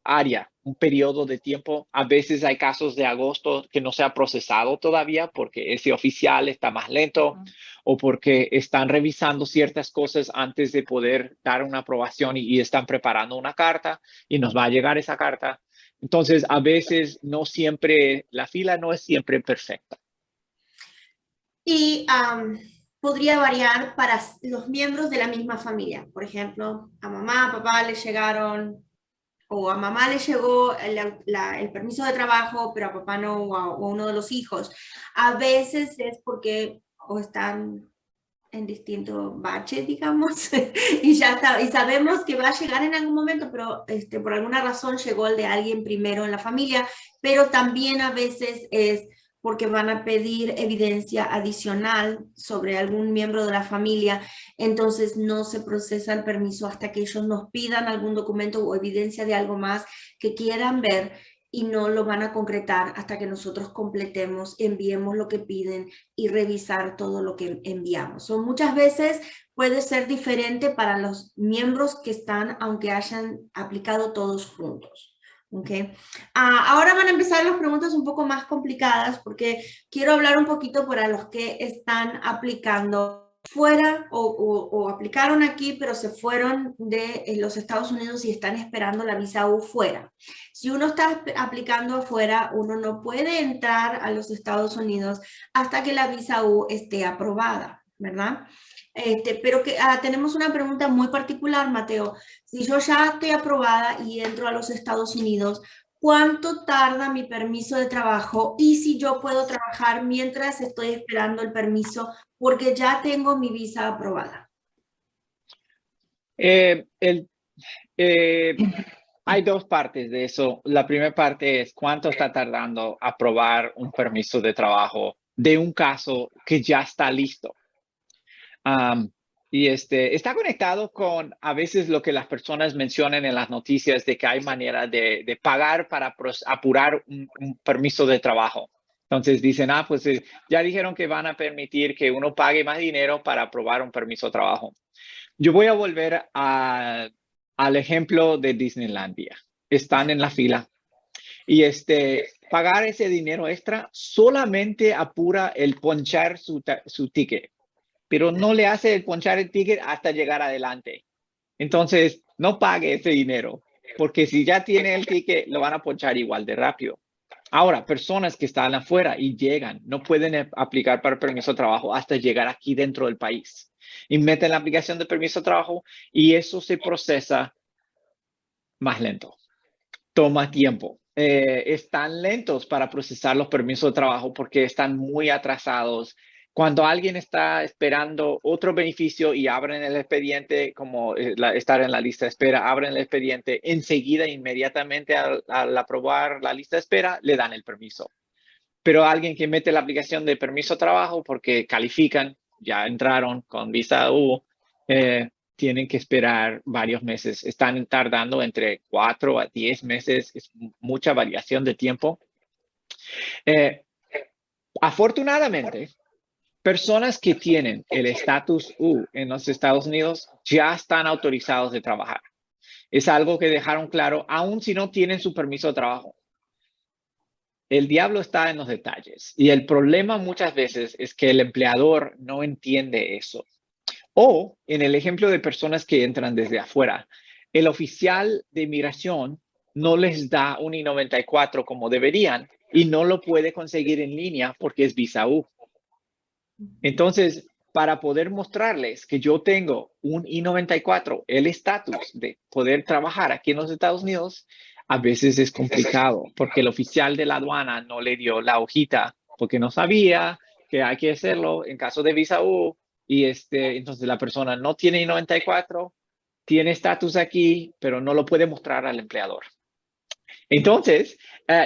área, un periodo de tiempo. A veces hay casos de agosto que no se ha procesado todavía porque ese oficial está más lento o porque están revisando ciertas cosas antes de poder dar una aprobación y están preparando una carta y nos va a llegar esa carta. Entonces, a veces no siempre, la fila no es siempre perfecta. Y podría variar para los miembros de la misma familia. Por ejemplo, a mamá, a papá le llegaron, o a mamá le llegó el permiso de trabajo, pero a papá no, o a uno de los hijos. A veces es porque o están en distintos baches, digamos, y ya está, y sabemos que va a llegar en algún momento, pero por alguna razón llegó el de alguien primero en la familia, pero también a veces es porque van a pedir evidencia adicional sobre algún miembro de la familia, entonces no se procesa el permiso hasta que ellos nos pidan algún documento o evidencia de algo más que quieran ver, y no lo van a concretar hasta que nosotros completemos, enviemos lo que piden y revisar todo lo que enviamos. Muchas veces puede ser diferente para los miembros que están, aunque hayan aplicado todos juntos. Okay. Ahora van a empezar las preguntas un poco más complicadas porque quiero hablar un poquito para los que están aplicando fuera o aplicaron aquí, pero se fueron de los Estados Unidos y están esperando la visa U fuera. Si uno está aplicando afuera, uno no puede entrar a los Estados Unidos hasta que la visa U esté aprobada, ¿verdad? Pero tenemos una pregunta muy particular, Mateo. Si yo ya estoy aprobada y entro a los Estados Unidos, ¿cuánto tarda mi permiso de trabajo? Y si yo puedo trabajar mientras estoy esperando el permiso, porque ya tengo mi visa aprobada. Hay dos partes de eso. La primera parte es cuánto está tardando aprobar un permiso de trabajo de un caso que ya está listo. Y está conectado con a veces lo que las personas mencionan en las noticias de que hay manera de pagar para apurar un permiso de trabajo. Entonces dicen, pues ya dijeron que van a permitir que uno pague más dinero para aprobar un permiso de trabajo. Yo voy a volver al ejemplo de Disneylandia. Están en la fila y pagar ese dinero extra solamente apura el ponchar su ticket, pero no le hace el ponchar el ticket hasta llegar adelante. Entonces, no pague ese dinero, porque si ya tiene el ticket, lo van a ponchar igual de rápido. Ahora, personas que están afuera y llegan, no pueden aplicar para permiso de trabajo hasta llegar aquí dentro del país. Y meten la aplicación de permiso de trabajo y eso se procesa más lento. Toma tiempo. Están lentos para procesar los permisos de trabajo porque están muy atrasados. Cuando alguien está esperando otro beneficio y abren el expediente, como estar en la lista de espera, abren el expediente, enseguida, inmediatamente al aprobar la lista de espera, le dan el permiso. Pero alguien que mete la aplicación de permiso de trabajo porque califican, ya entraron con visa U, tienen que esperar varios meses. Están tardando entre 4 a 10 meses. Es mucha variación de tiempo. Afortunadamente, personas que tienen el estatus U en los Estados Unidos ya están autorizados de trabajar. Es algo que dejaron claro, aun si no tienen su permiso de trabajo. El diablo está en los detalles. Y el problema muchas veces es que el empleador no entiende eso. O en el ejemplo de personas que entran desde afuera, el oficial de inmigración no les da un I-94 como deberían y no lo puede conseguir en línea porque es visa U. Entonces, para poder mostrarles que yo tengo un I-94, el estatus de poder trabajar aquí en los Estados Unidos, a veces es complicado porque el oficial de la aduana no le dio la hojita porque no sabía que hay que hacerlo en caso de visa U. Y entonces la persona no tiene I-94, tiene estatus aquí, pero no lo puede mostrar al empleador. Entonces,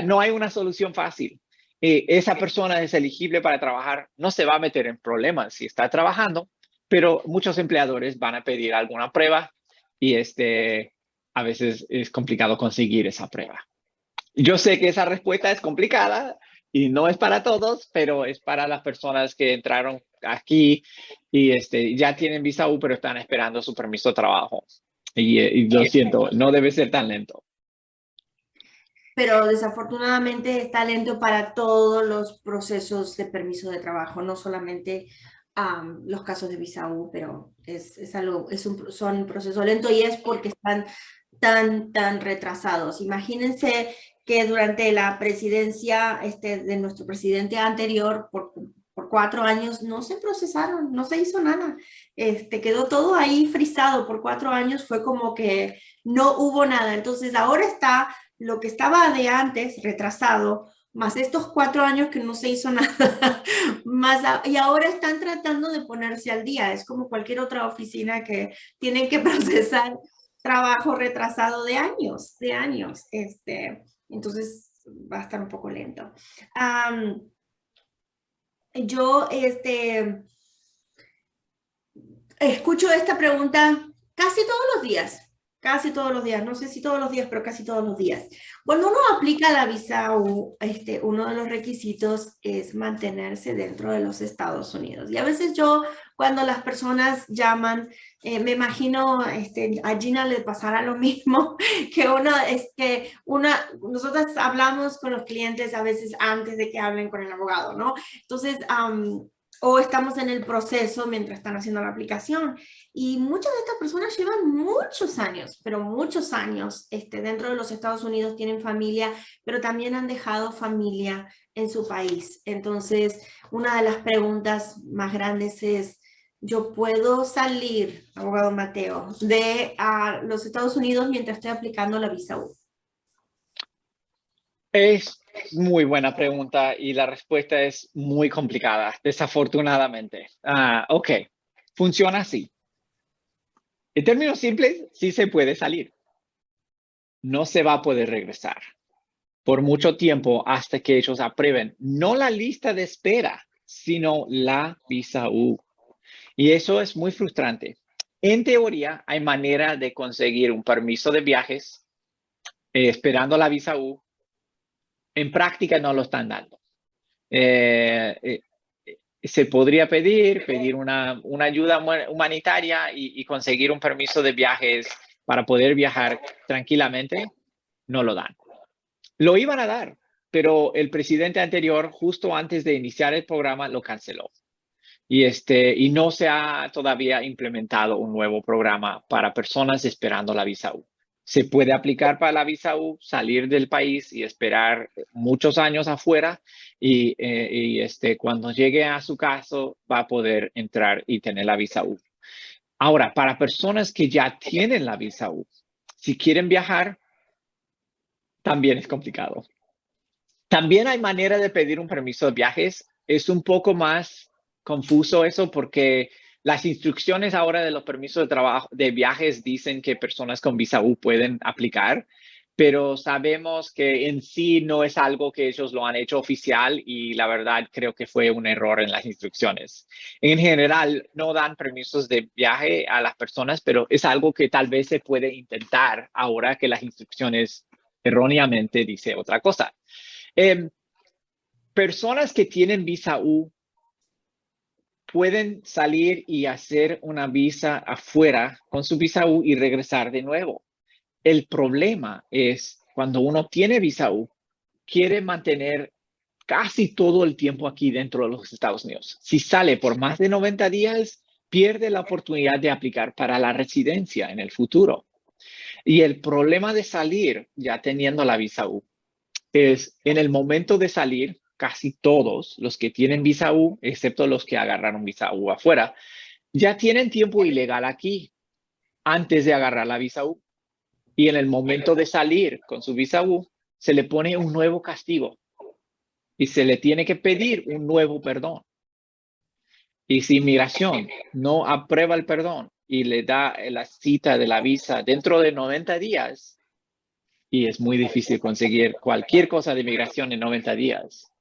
no hay una solución fácil. Esa persona es elegible para trabajar, no se va a meter en problemas si está trabajando, pero muchos empleadores van a pedir alguna prueba y a veces es complicado conseguir esa prueba. Yo sé que esa respuesta es complicada y no es para todos, pero es para las personas que entraron aquí y ya tienen visa U, pero están esperando su permiso de trabajo. Y lo siento, no debe ser tan lento. Pero desafortunadamente está lento para todos los procesos de permiso de trabajo, no solamente los casos de visa U, pero son procesos lentos y es porque están tan retrasados. Imagínense que durante la presidencia de nuestro presidente anterior, por 4 años no se procesaron, no se hizo nada. Quedó todo ahí frisado por 4 años, fue como que no hubo nada. Entonces ahora está lo que estaba de antes retrasado, más estos 4 años que no se hizo nada, y ahora están tratando de ponerse al día. Es como cualquier otra oficina que tienen que procesar trabajo retrasado de años. Entonces va a estar un poco lento. Yo escucho esta pregunta casi todos los días, no sé si todos los días, pero casi todos los días. Cuando uno aplica la visa U, uno de los requisitos es mantenerse dentro de los Estados Unidos. Y a veces yo, cuando las personas llaman, me imagino a Gina le pasará lo mismo, nosotros hablamos con los clientes a veces antes de que hablen con el abogado, ¿no? Entonces, o estamos en el proceso mientras están haciendo la aplicación. Y muchas de estas personas llevan muchos años, pero muchos años dentro de los Estados Unidos, tienen familia, pero también han dejado familia en su país. Entonces, una de las preguntas más grandes es, ¿yo puedo salir, abogado Mateo, de los Estados Unidos mientras estoy aplicando la visa U? Es muy buena pregunta y la respuesta es muy complicada, desafortunadamente. Ok, funciona así. En términos simples, sí se puede salir. No se va a poder regresar por mucho tiempo hasta que ellos aprueben no la lista de espera, sino la visa U. Y eso es muy frustrante. En teoría, hay manera de conseguir un permiso de viajes esperando la visa U. En práctica no lo están dando. Se podría pedir una ayuda humanitaria y conseguir un permiso de viajes para poder viajar tranquilamente. No lo dan. Lo iban a dar, pero el presidente anterior, justo antes de iniciar el programa, lo canceló. Y no se ha todavía implementado un nuevo programa para personas esperando la visa U. Se puede aplicar para la visa U, salir del país y esperar muchos años afuera y cuando llegue a su caso va a poder entrar y tener la visa U. Ahora, para personas que ya tienen la visa U, si quieren viajar, también es complicado. También hay manera de pedir un permiso de viajes. Es un poco más confuso eso porque las instrucciones ahora de los permisos de trabajo de viajes dicen que personas con visa U pueden aplicar, pero sabemos que en sí no es algo que ellos lo han hecho oficial y la verdad creo que fue un error en las instrucciones. En general no dan permisos de viaje a las personas, pero es algo que tal vez se puede intentar ahora que las instrucciones erróneamente dice otra cosa. Personas que tienen visa U pueden salir y hacer una visa afuera con su visa U y regresar de nuevo. El problema es cuando uno tiene visa U, quiere mantener casi todo el tiempo aquí dentro de los Estados Unidos. Si sale por más de 90 días, pierde la oportunidad de aplicar para la residencia en el futuro. Y el problema de salir ya teniendo la visa U es en el momento de salir, casi todos los que tienen visa U, excepto los que agarraron visa U afuera, ya tienen tiempo ilegal aquí antes de agarrar la visa U. Y en el momento de salir con su visa U, se le pone un nuevo castigo y se le tiene que pedir un nuevo perdón. Y si inmigración no aprueba el perdón y le da la cita de la visa dentro de 90 días, y es muy difícil conseguir cualquier cosa de inmigración en 90 días.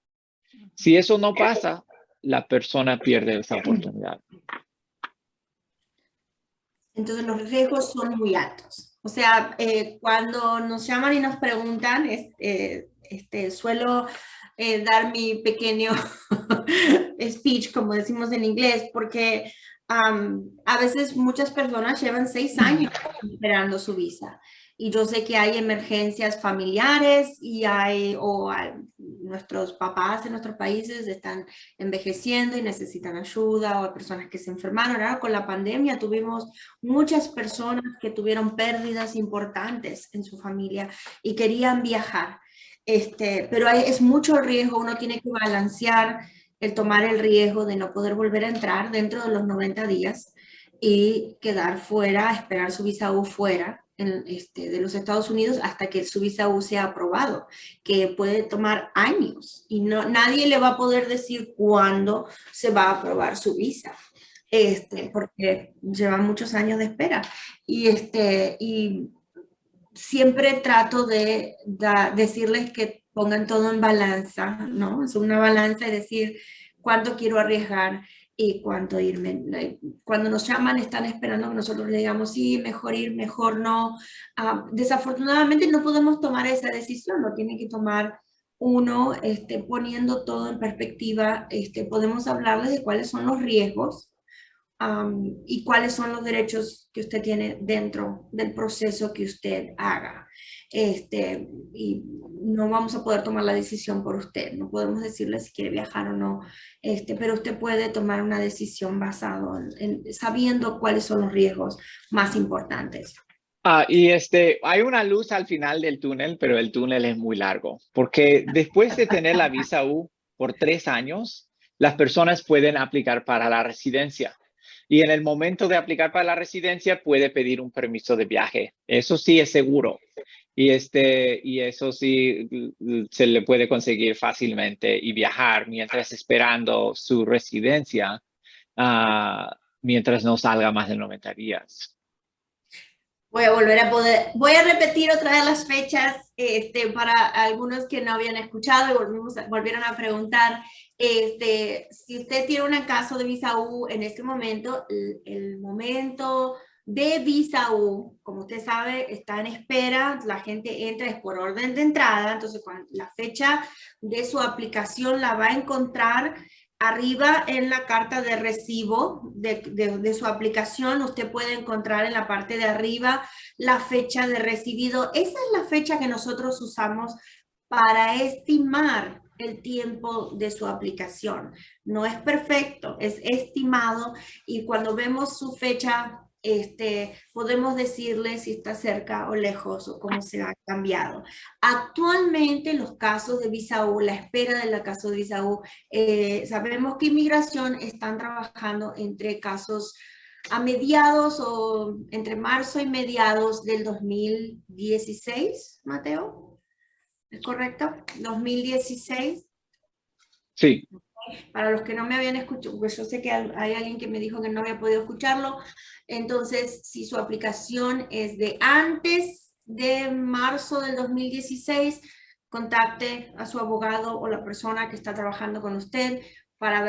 Si eso no pasa, la persona pierde esa oportunidad. Entonces los riesgos son muy altos. O sea, cuando nos llaman y nos preguntan, suelo dar mi pequeño speech, como decimos en inglés, porque a veces muchas personas llevan 6 años esperando su visa. Y yo sé que hay emergencias familiares y nuestros papás en nuestros países están envejeciendo y necesitan ayuda, o hay personas que se enfermaron. Ahora con la pandemia tuvimos muchas personas que tuvieron pérdidas importantes en su familia y querían viajar. Pero es mucho el riesgo, uno tiene que balancear el tomar el riesgo de no poder volver a entrar dentro de los 90 días y quedar fuera, esperar su visa U fuera de los Estados Unidos hasta que su visa U sea aprobado, que puede tomar años y nadie le va a poder decir cuándo se va a aprobar su visa. Porque lleva muchos años de espera. Y siempre trato de decirles que pongan todo en balanza, ¿no? Es una balanza y decir, cuánto quiero arriesgar y cuánto irme. Cuando nos llaman están esperando que nosotros le digamos sí, mejor ir, mejor no. Desafortunadamente no podemos tomar esa decisión, lo tiene que tomar uno, poniendo todo en perspectiva. Podemos hablarles de cuáles son los riesgos y cuáles son los derechos que usted tiene dentro del proceso que usted haga. Y no vamos a poder tomar la decisión por usted, no podemos decirle si quiere viajar o no, pero usted puede tomar una decisión basada sabiendo cuáles son los riesgos más importantes. Y hay una luz al final del túnel, pero el túnel es muy largo, porque después de tener la visa U por 3 años, las personas pueden aplicar para la residencia. Y en el momento de aplicar para la residencia puede pedir un permiso de viaje. Eso sí es seguro. Y eso sí se le puede conseguir fácilmente y viajar mientras esperando su residencia, mientras no salga más de 90 días. Voy a repetir otra vez las fechas para algunos que no habían escuchado y volvieron a preguntar. Si usted tiene un caso de visa U en este momento, el momento de visa U, como usted sabe, está en espera, la gente entra es por orden de entrada, entonces la fecha de su aplicación la va a encontrar arriba en la carta de recibo de su aplicación. Usted puede encontrar en la parte de arriba la fecha de recibido. Esa es la fecha que nosotros usamos para estimar el tiempo de su aplicación. No es perfecto, es estimado, y cuando vemos su fecha, podemos decirle si está cerca o lejos o cómo se ha cambiado. Actualmente los casos de visa U, la espera del caso de visa U, sabemos que inmigración están trabajando entre casos a mediados o entre marzo y mediados del 2016, Mateo. ¿Es correcto? 2016. Sí. Para los que no me habían escuchado, porque yo sé que hay alguien que me dijo que no había podido escucharlo, entonces si su aplicación es de antes de marzo del 2016, contacte a su abogado o la persona que está trabajando con usted para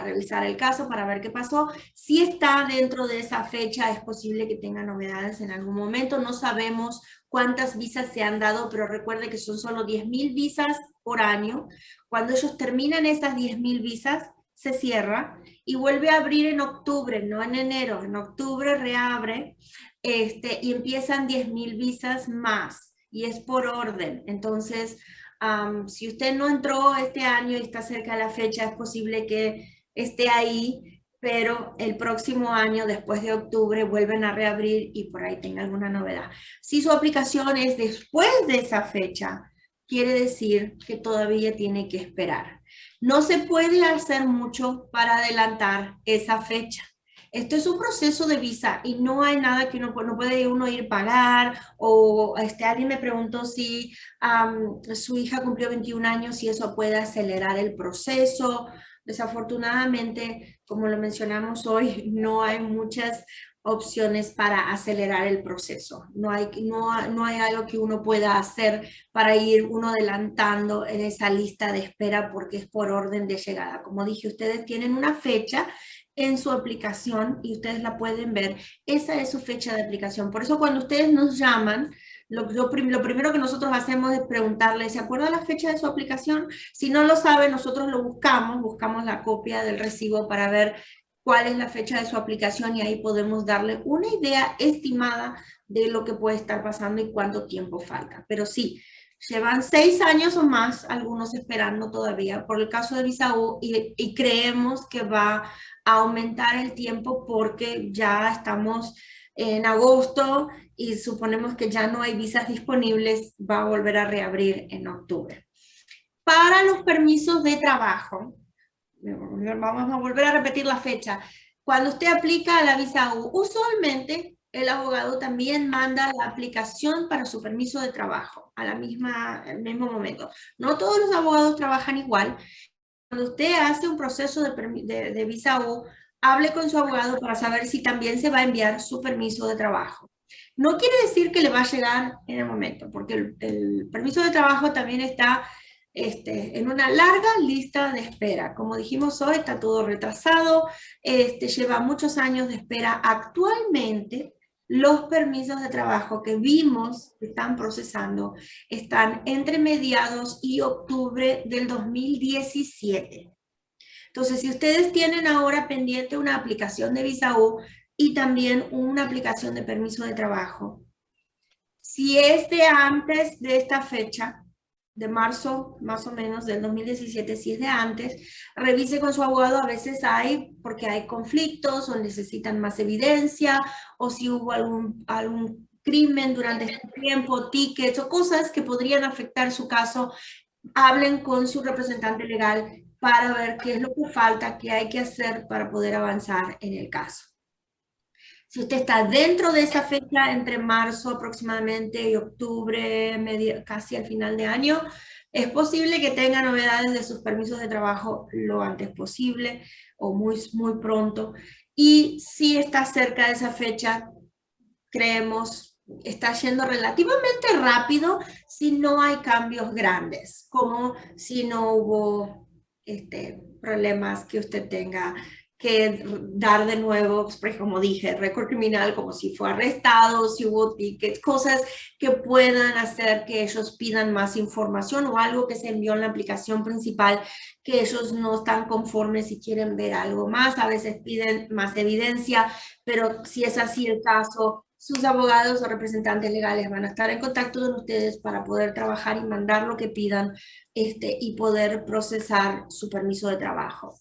revisar el caso, para ver qué pasó. Si está dentro de esa fecha, es posible que tenga novedades en algún momento. No sabemos cuántas visas se han dado, pero recuerde que son solo 10,000 visas por año. Cuando ellos terminan esas 10,000 visas, se cierra y vuelve a abrir en octubre, no en enero. En octubre reabre y empiezan 10,000 visas más, y es por orden. Entonces, si usted no entró este año y está cerca de la fecha, es posible que esté ahí, pero el próximo año, después de octubre, vuelven a reabrir y por ahí tenga alguna novedad. Si su aplicación es después de esa fecha, quiere decir que todavía tiene que esperar. No se puede hacer mucho para adelantar esa fecha. Esto es un proceso de visa y no hay nada que no puede uno ir a pagar, o alguien me preguntó si su hija cumplió 21 años y eso puede acelerar el proceso. Desafortunadamente, como lo mencionamos hoy, no hay muchas opciones para acelerar el proceso. No hay algo que uno pueda hacer para ir uno adelantando en esa lista de espera, porque es por orden de llegada. Como dije, ustedes tienen una fecha en su aplicación y ustedes la pueden ver. Esa es su fecha de aplicación. Por eso cuando ustedes nos llaman, lo primero que nosotros hacemos es preguntarle, ¿se acuerda la fecha de su aplicación? Si no lo sabe, nosotros lo buscamos la copia del recibo para ver cuál es la fecha de su aplicación, y ahí podemos darle una idea estimada de lo que puede estar pasando y cuánto tiempo falta. Pero sí, llevan 6 años o más algunos esperando todavía por el caso de visa U, y creemos que va a aumentar el tiempo porque ya estamos en agosto y suponemos que ya no hay visas disponibles. Va a volver a reabrir en octubre. Para los permisos de trabajo, vamos a volver a repetir la fecha. Cuando usted aplica a la visa U, usualmente el abogado también manda la aplicación para su permiso de trabajo al mismo momento. No todos los abogados trabajan igual. Cuando usted hace un proceso de visa U, hable con su abogado para saber si también se va a enviar su permiso de trabajo. No quiere decir que le va a llegar en el momento, porque el permiso de trabajo también está en una larga lista de espera. Como dijimos hoy, está todo retrasado, lleva muchos años de espera. Actualmente, los permisos de trabajo que vimos que están procesando están entre mediados y octubre del 2017. Entonces, si ustedes tienen ahora pendiente una aplicación de visa U y también una aplicación de permiso de trabajo, si es de antes de esta fecha, de marzo más o menos del 2017, si es de antes, revise con su abogado. A veces porque hay conflictos o necesitan más evidencia, o si hubo algún crimen durante este tiempo, tickets o cosas que podrían afectar su caso. Hablen con su representante legal para ver qué es lo que falta, qué hay que hacer para poder avanzar en el caso. Si usted está dentro de esa fecha, entre marzo aproximadamente y octubre, casi al final de año, es posible que tenga novedades de sus permisos de trabajo lo antes posible o muy pronto. Y si está cerca de esa fecha, creemos está yendo relativamente rápido si no hay cambios grandes, como si no hubo problemas que usted tenga que dar de nuevo, pues, como dije, récord criminal, como si fue arrestado, si hubo tickets, cosas que puedan hacer que ellos pidan más información o algo que se envió en la aplicación principal que ellos no están conformes y quieren ver algo más. A veces piden más evidencia, pero si es así el caso, sus abogados o representantes legales van a estar en contacto con ustedes para poder trabajar y mandar lo que pidan y poder procesar su permiso de trabajo.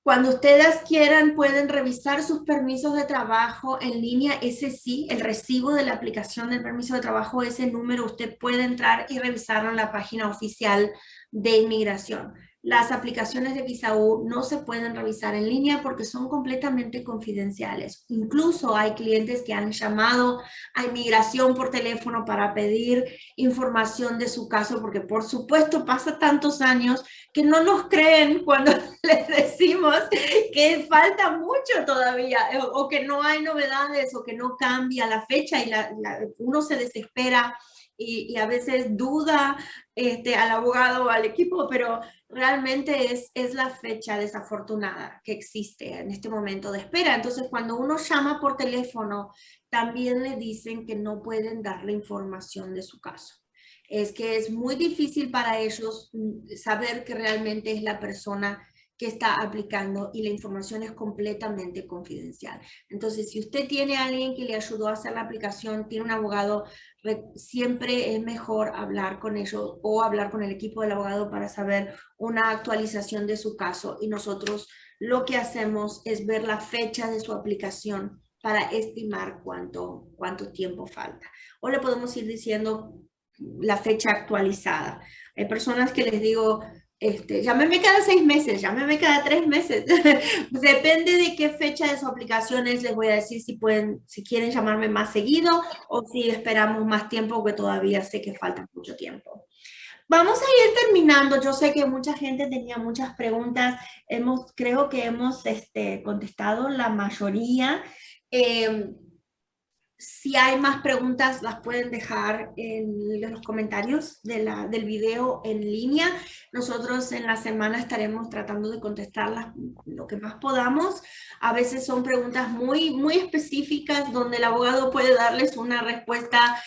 Cuando ustedes quieran, pueden revisar sus permisos de trabajo en línea. Ese sí, el recibo de la aplicación del permiso de trabajo, ese número, usted puede entrar y revisarlo en la página oficial de inmigración. Las aplicaciones de visa U no se pueden revisar en línea porque son completamente confidenciales. Incluso hay clientes que han llamado a inmigración por teléfono para pedir información de su caso, porque por supuesto pasa tantos años que no nos creen cuando les decimos que falta mucho todavía, o que no hay novedades, o que no cambia la fecha, y uno se desespera y a veces duda al abogado o al equipo, pero realmente es la fecha desafortunada que existe en este momento de espera. Entonces, cuando uno llama por teléfono, también le dicen que no pueden darle información de su caso. Es que es muy difícil para ellos saber que realmente es la persona que está aplicando, y la información es completamente confidencial. Entonces, si usted tiene a alguien que le ayudó a hacer la aplicación, tiene un abogado, siempre es mejor hablar con ellos o hablar con el equipo del abogado para saber una actualización de su caso. Y nosotros lo que hacemos es ver la fecha de su aplicación para estimar cuánto tiempo falta. O le podemos ir diciendo la fecha actualizada. Hay personas que les digo, llámeme cada 6 meses, llámeme cada 3 meses. Depende de qué fecha de su aplicación es, les voy a decir si quieren llamarme más seguido o si esperamos más tiempo, porque todavía sé que falta mucho tiempo. Vamos a ir terminando. Yo sé que mucha gente tenía muchas preguntas. Creo que hemos contestado la mayoría. Si hay más preguntas, las pueden dejar en los comentarios del video en línea. Nosotros en la semana estaremos tratando de contestarlas lo que más podamos. A veces son preguntas muy específicas donde el abogado puede darles una respuesta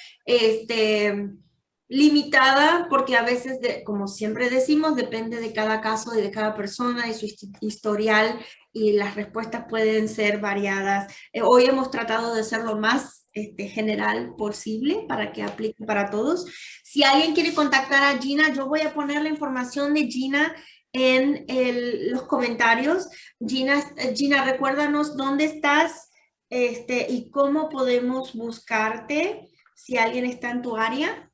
limitada, porque a veces, como siempre decimos, depende de cada caso y de cada persona y su historial, y las respuestas pueden ser variadas. Hoy hemos tratado de ser lo más general posible para que aplique para todos. Si alguien quiere contactar a Gina, yo voy a poner la información de Gina en los comentarios. Gina, recuérdanos dónde estás y cómo podemos buscarte si alguien está en tu área.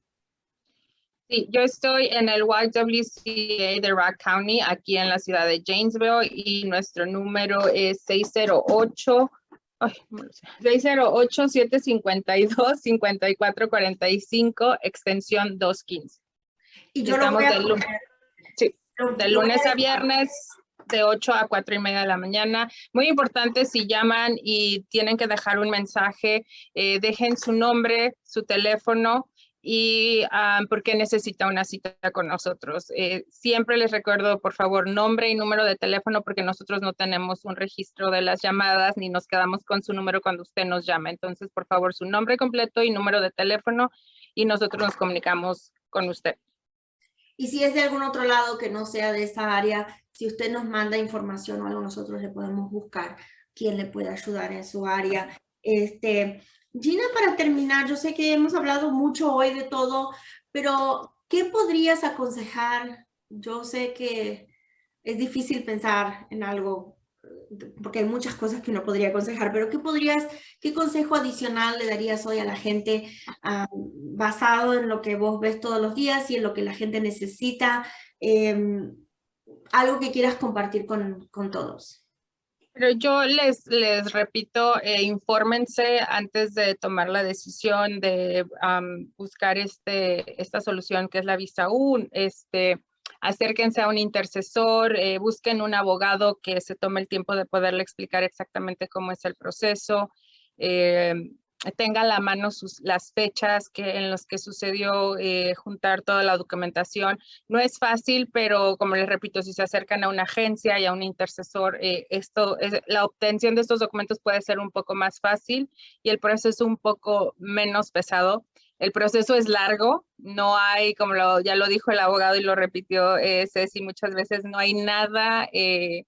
Sí, yo estoy en el YWCA de Rock County, aquí en la ciudad de Janesville, y nuestro número es 608-752-5445, extensión 215. Y yo estamos de lunes a viernes, de 8 a 4 y media de la mañana. Muy importante, si llaman y tienen que dejar un mensaje, dejen su nombre, su teléfono, y por qué necesita una cita con nosotros. Siempre les recuerdo, por favor, nombre y número de teléfono, porque nosotros no tenemos un registro de las llamadas ni nos quedamos con su número cuando usted nos llama. Entonces, por favor, su nombre completo y número de teléfono y nosotros nos comunicamos con usted. Y si es de algún otro lado que no sea de esa área, si usted nos manda información o algo, nosotros le podemos buscar quién le puede ayudar en su área. Gina, para terminar, yo sé que hemos hablado mucho hoy de todo, pero ¿qué podrías aconsejar? Yo sé que es difícil pensar en algo, porque hay muchas cosas que uno podría aconsejar, pero ¿qué consejo adicional le darías hoy a la gente basado en lo que vos ves todos los días y en lo que la gente necesita? Algo que quieras compartir con todos. Pero yo les repito, infórmense antes de tomar la decisión de buscar esta solución que es la visa U. Acérquense a un intercesor, busquen un abogado que se tome el tiempo de poderle explicar exactamente cómo es el proceso. Tenga a la mano las fechas en las que sucedió, juntar toda la documentación. No es fácil, pero como les repito, si se acercan a una agencia y a un intercesor, la obtención de estos documentos puede ser un poco más fácil y el proceso un poco menos pesado. El proceso es largo, no hay, como ya lo dijo el abogado y lo repitió Ceci muchas veces, no hay nada que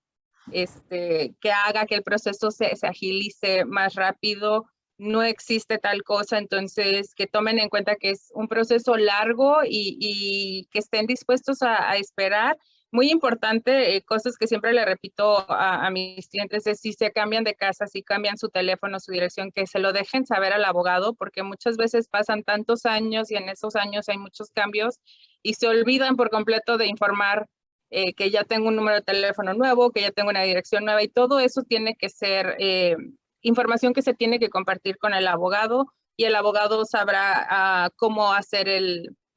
haga que el proceso se agilice más rápido. No existe tal cosa, entonces que tomen en cuenta que es un proceso largo y que estén dispuestos a esperar. Muy importante, cosas que siempre le repito a mis clientes es si se cambian de casa, si cambian su teléfono, su dirección, que se lo dejen saber al abogado, porque muchas veces pasan tantos años y en esos años hay muchos cambios y se olvidan por completo de informar que ya tengo un número de teléfono nuevo, que ya tengo una dirección nueva y todo eso tiene que ser información que se tiene que compartir con el abogado y el abogado sabrá cómo hacer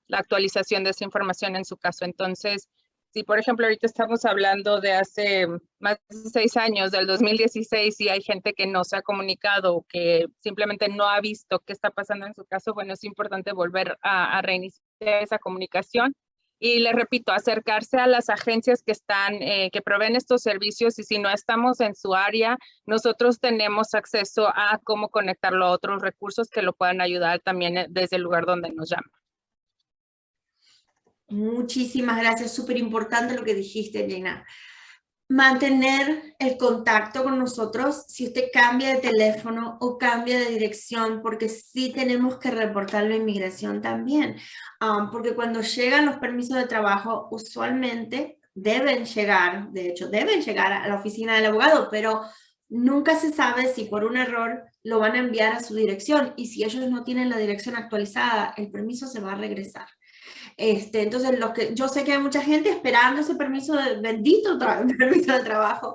la actualización de esa información en su caso. Entonces, si por ejemplo ahorita estamos hablando de hace más de 6 años, del 2016, y hay gente que no se ha comunicado, que simplemente no ha visto qué está pasando en su caso, bueno, es importante volver a reiniciar esa comunicación. Y les repito, acercarse a las agencias que proveen estos servicios y si no estamos en su área, nosotros tenemos acceso a cómo conectarlo a otros recursos que lo puedan ayudar también desde el lugar donde nos llaman. Muchísimas gracias, súper importante lo que dijiste, Gina. Mantener el contacto con nosotros si usted cambia de teléfono o cambia de dirección, porque sí tenemos que reportarlo a inmigración también, porque cuando llegan los permisos de trabajo usualmente deben llegar, de hecho deben llegar a la oficina del abogado, pero nunca se sabe si por un error lo van a enviar a su dirección y si ellos no tienen la dirección actualizada, el permiso se va a regresar. Entonces, yo sé que hay mucha gente esperando ese permiso de bendito permiso de trabajo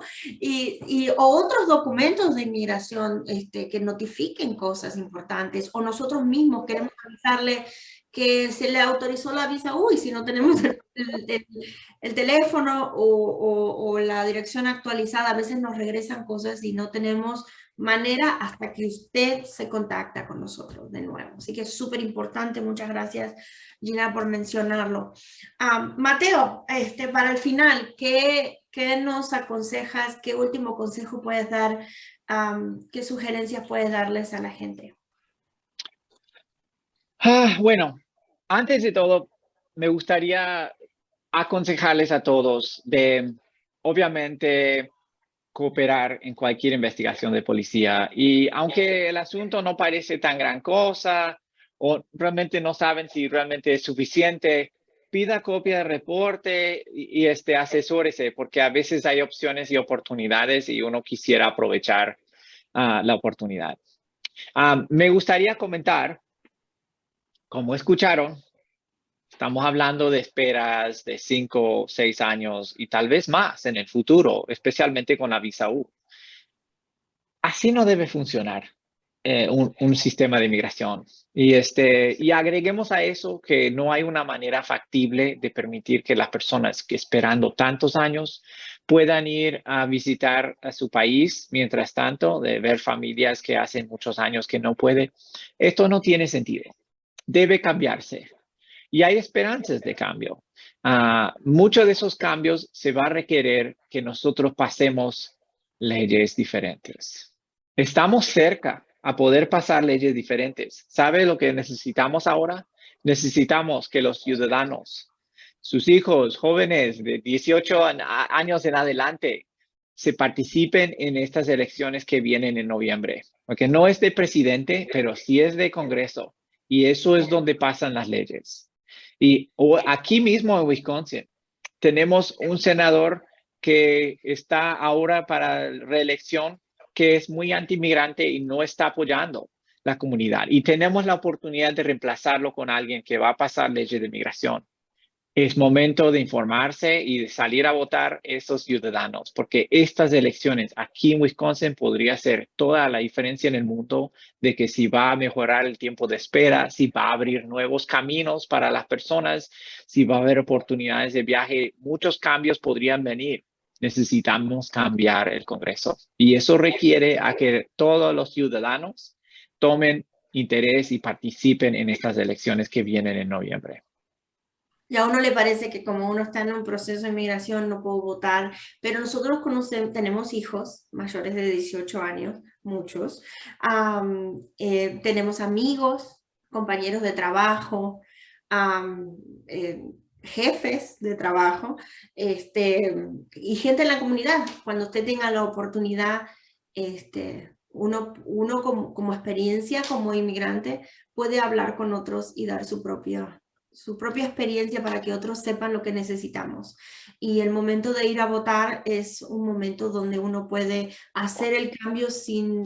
o otros documentos de inmigración que notifiquen cosas importantes, o nosotros mismos queremos avisarle que se le autorizó la visa U y si no tenemos el teléfono o la dirección actualizada, a veces nos regresan cosas y no tenemos manera hasta que usted se contacta con nosotros de nuevo. Así que es súper importante. Muchas gracias, Gina, por mencionarlo. Mateo, para el final, ¿qué nos aconsejas? ¿Qué último consejo puedes dar? ¿Qué sugerencias puedes darles a la gente? Bueno, antes de todo, me gustaría aconsejarles a todos de, obviamente, cooperar en cualquier investigación de policía. Y aunque el asunto no parece tan gran cosa o realmente no saben si realmente es suficiente, pida copia del reporte y asesórese, porque a veces hay opciones y oportunidades y uno quisiera aprovechar la oportunidad. Me gustaría comentar, como escucharon, estamos hablando de esperas de 5 o 6 años y tal vez más en el futuro, especialmente con la visa U. Así no debe funcionar un sistema de inmigración. Y agreguemos a eso que no hay una manera factible de permitir que las personas que esperando tantos años puedan ir a visitar a su país mientras tanto, de ver familias que hacen muchos años que no pueden. Esto no tiene sentido. debe cambiarse. Y hay esperanzas de cambio. Muchos de esos cambios se va a requerir que nosotros pasemos leyes diferentes. Estamos cerca a poder pasar leyes diferentes. ¿Sabe lo que necesitamos ahora? Necesitamos que los ciudadanos, sus hijos, jóvenes de 18 años en adelante, se participen en estas elecciones que vienen en noviembre. Porque no es de presidente, pero sí es de Congreso. Y eso es donde pasan las leyes. Y aquí mismo en Wisconsin tenemos un senador que está ahora para reelección, que es muy antimigrante y no está apoyando la comunidad. Y tenemos la oportunidad de reemplazarlo con alguien que va a pasar leyes de migración. Es momento de informarse y de salir a votar estos ciudadanos, porque estas elecciones aquí en Wisconsin podría ser toda la diferencia en el mundo de que si va a mejorar el tiempo de espera, si va a abrir nuevos caminos para las personas, si va a haber oportunidades de viaje, muchos cambios podrían venir. Necesitamos cambiar el Congreso y eso requiere a que todos los ciudadanos tomen interés y participen en estas elecciones que vienen en noviembre. Y a uno le parece que como uno está en un proceso de migración no puedo votar, pero nosotros tenemos hijos mayores de 18 años, muchos, tenemos amigos, compañeros de trabajo, jefes de trabajo, y gente en la comunidad. Cuando usted tenga la oportunidad, uno como experiencia, como inmigrante, puede hablar con otros y dar su propia experiencia para que otros sepan lo que necesitamos. Y el momento de ir a votar es un momento donde uno puede hacer el cambio sin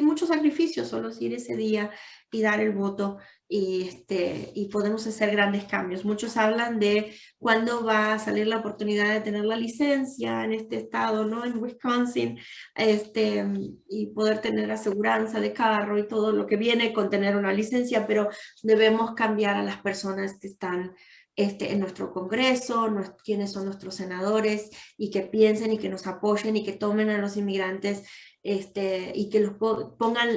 mucho sacrificio, solo ir ese día y dar el voto y podemos hacer grandes cambios. Muchos hablan de cuándo va a salir la oportunidad de tener la licencia en este estado, ¿no? En Wisconsin, y poder tener aseguranza de carro y todo lo que viene con tener una licencia, pero debemos cambiar a las personas que están en nuestro Congreso, quiénes son nuestros senadores, y que piensen y que nos apoyen y que tomen a los inmigrantes y que los pongan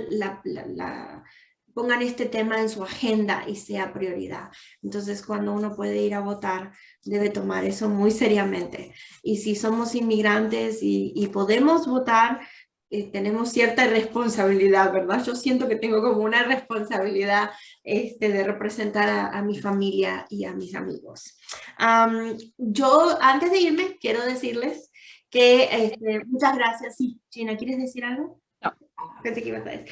este tema en su agenda y sea prioridad. Entonces, cuando uno puede ir a votar, debe tomar eso muy seriamente. Y si somos inmigrantes y podemos votar, tenemos cierta responsabilidad, ¿verdad? Yo siento que tengo como una responsabilidad de representar a mi familia y a mis amigos. Yo, antes de irme, quiero decirles que muchas gracias. Sí, Gina, ¿quieres decir algo? Pensé que ibas a decir.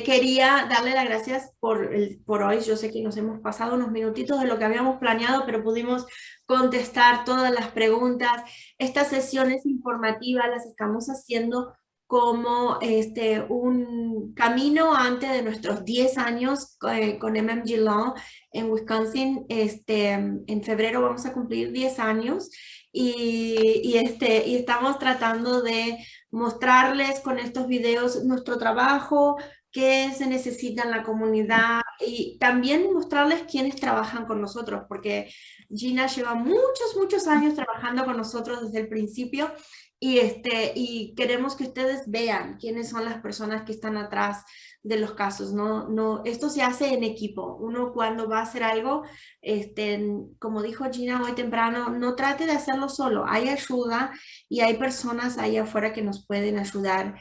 Quería darle las gracias por hoy. Yo sé que nos hemos pasado unos minutitos de lo que habíamos planeado, pero pudimos contestar todas las preguntas. Estas sesiones informativas las estamos haciendo como un camino antes de nuestros 10 años con MMG Law en Wisconsin. En febrero vamos a cumplir 10 años y estamos tratando de mostrarles con estos videos nuestro trabajo, qué se necesita en la comunidad y también mostrarles quiénes trabajan con nosotros, porque Gina lleva muchos años trabajando con nosotros desde el principio y queremos que ustedes vean quiénes son las personas que están atrás de los casos. Esto se hace en equipo. Uno cuando va a hacer algo, como dijo Gina hoy temprano, no trate de hacerlo solo. Hay ayuda y hay personas ahí afuera que nos pueden ayudar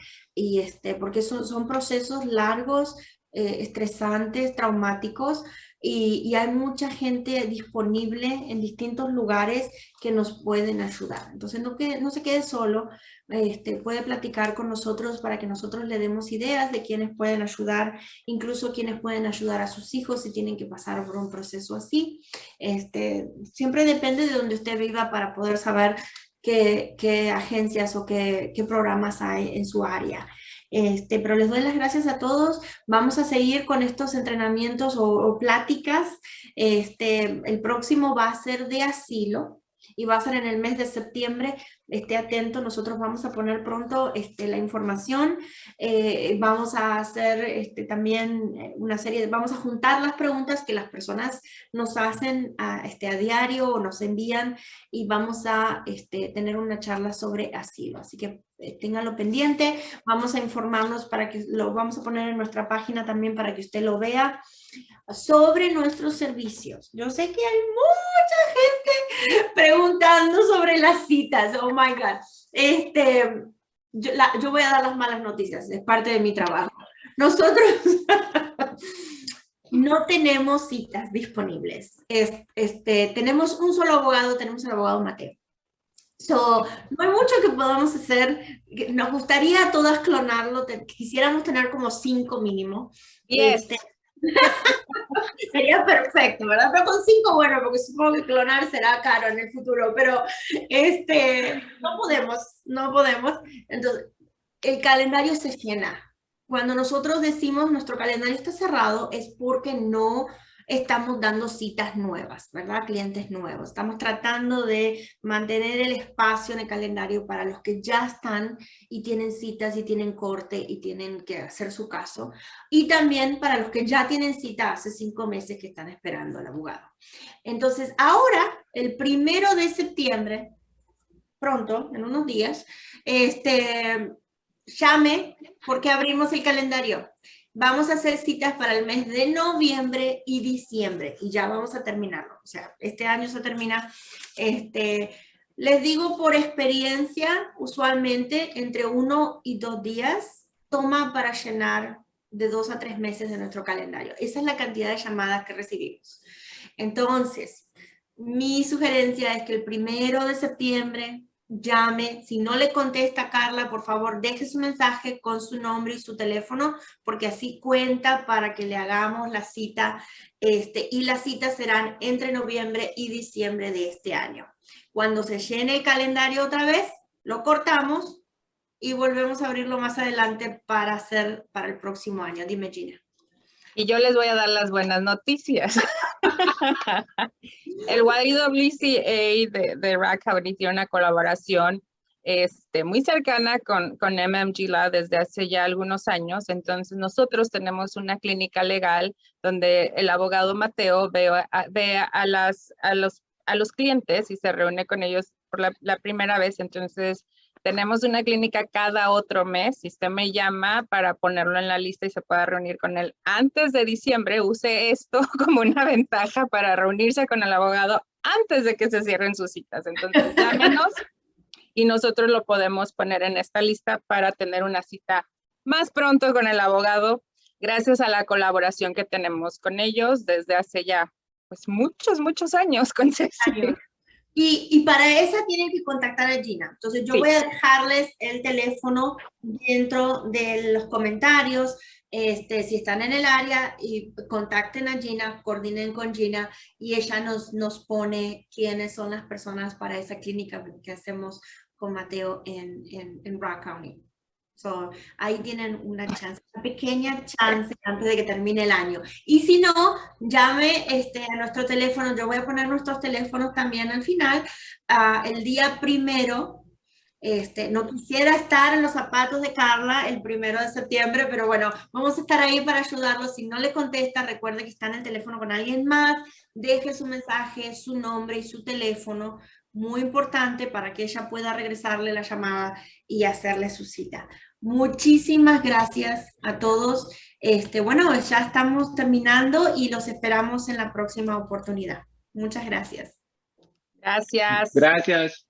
porque son procesos largos, estresantes, traumáticos, y hay mucha gente disponible en distintos lugares que nos pueden ayudar. Entonces no se quede solo, puede platicar con nosotros para que nosotros le demos ideas de quiénes pueden ayudar, incluso quienes pueden ayudar a sus hijos si tienen que pasar por un proceso así. Siempre depende de donde usted viva para poder saber qué agencias o qué programas hay en su área. Pero les doy las gracias a todos. Vamos a seguir con estos entrenamientos o pláticas. El próximo va a ser de asilo y va a ser en el mes de septiembre. Esté atento, nosotros vamos a poner pronto la información. Vamos a hacer también una serie, vamos a juntar las preguntas que las personas nos hacen a diario o nos envían, y vamos a tener una charla sobre asilo. Así que ténganlo pendiente. Vamos a informarnos para que lo vamos a poner en nuestra página también para que usted lo vea sobre nuestros servicios. Yo sé que hay mucha gente preguntando sobre las citas. Oh my God. Yo voy a dar las malas noticias, es parte de mi trabajo. Nosotros no tenemos citas disponibles. Tenemos un solo abogado, tenemos el abogado Mateo. No hay mucho que podamos hacer. Nos gustaría a todas clonarlo. Quisiéramos tener como 5 mínimo. Yes. Sería perfecto, ¿verdad? Pero con 5, bueno, porque supongo que clonar será caro en el futuro, pero no podemos. Entonces, el calendario se llena. Cuando nosotros decimos nuestro calendario está cerrado, es porque no estamos dando citas nuevas, ¿verdad? Clientes nuevos. Estamos tratando de mantener el espacio en el calendario para los que ya están y tienen citas y tienen corte y tienen que hacer su caso. Y también para los que ya tienen cita hace 5 meses que están esperando al abogado. Entonces, ahora, el 1 de septiembre, pronto, en unos días, llame porque abrimos el calendario. Vamos a hacer citas para el mes de noviembre y diciembre y ya vamos a terminarlo. O sea, este año se termina. Les digo por experiencia, usualmente entre 1 y 2 días toma para llenar de 2 a 3 meses de nuestro calendario. Esa es la cantidad de llamadas que recibimos. Entonces, mi sugerencia es que el 1 de septiembre llame. Si no le contesta Carla, por favor, deje su mensaje con su nombre y su teléfono, porque así cuenta para que le hagamos la cita. Y las citas serán entre noviembre y diciembre de este año. Cuando se llene el calendario otra vez, lo cortamos y volvemos a abrirlo más adelante para hacer para el próximo año. Dime, Gina. Y yo les voy a dar las buenas noticias. El YWCA de Rock County tiene una colaboración muy cercana con MMG Law desde hace ya algunos años. Entonces nosotros tenemos una clínica legal donde el abogado Mateo ve a los clientes y se reúne con ellos por la primera vez. Entonces tenemos una clínica cada otro mes. Si usted me llama para ponerlo en la lista y se pueda reunir con él antes de diciembre, use esto como una ventaja para reunirse con el abogado antes de que se cierren sus citas. Entonces, llámenos y nosotros lo podemos poner en esta lista para tener una cita más pronto con el abogado, gracias a la colaboración que tenemos con ellos desde hace ya pues muchos años con Ceci. Y para esa tienen que contactar a Gina. Entonces yo voy a dejarles el teléfono dentro de los comentarios. Si están en el área, y contacten a Gina, coordinen con Gina y ella nos pone quiénes son las personas para esa clínica que hacemos con Mateo en Rock County. So, ahí tienen una chance, una pequeña chance antes de que termine el año. Y si no, llame a nuestro teléfono. Yo voy a poner nuestros teléfonos también al final. El día 1, no quisiera estar en los zapatos de Carla el 1 de septiembre, pero bueno, vamos a estar ahí para ayudarlo. Si no le contesta, recuerde que está en el teléfono con alguien más. Deje su mensaje, su nombre y su teléfono. Muy importante para que ella pueda regresarle la llamada y hacerle su cita. Muchísimas gracias a todos. Bueno, ya estamos terminando y los esperamos en la próxima oportunidad. Muchas gracias. Gracias. Gracias.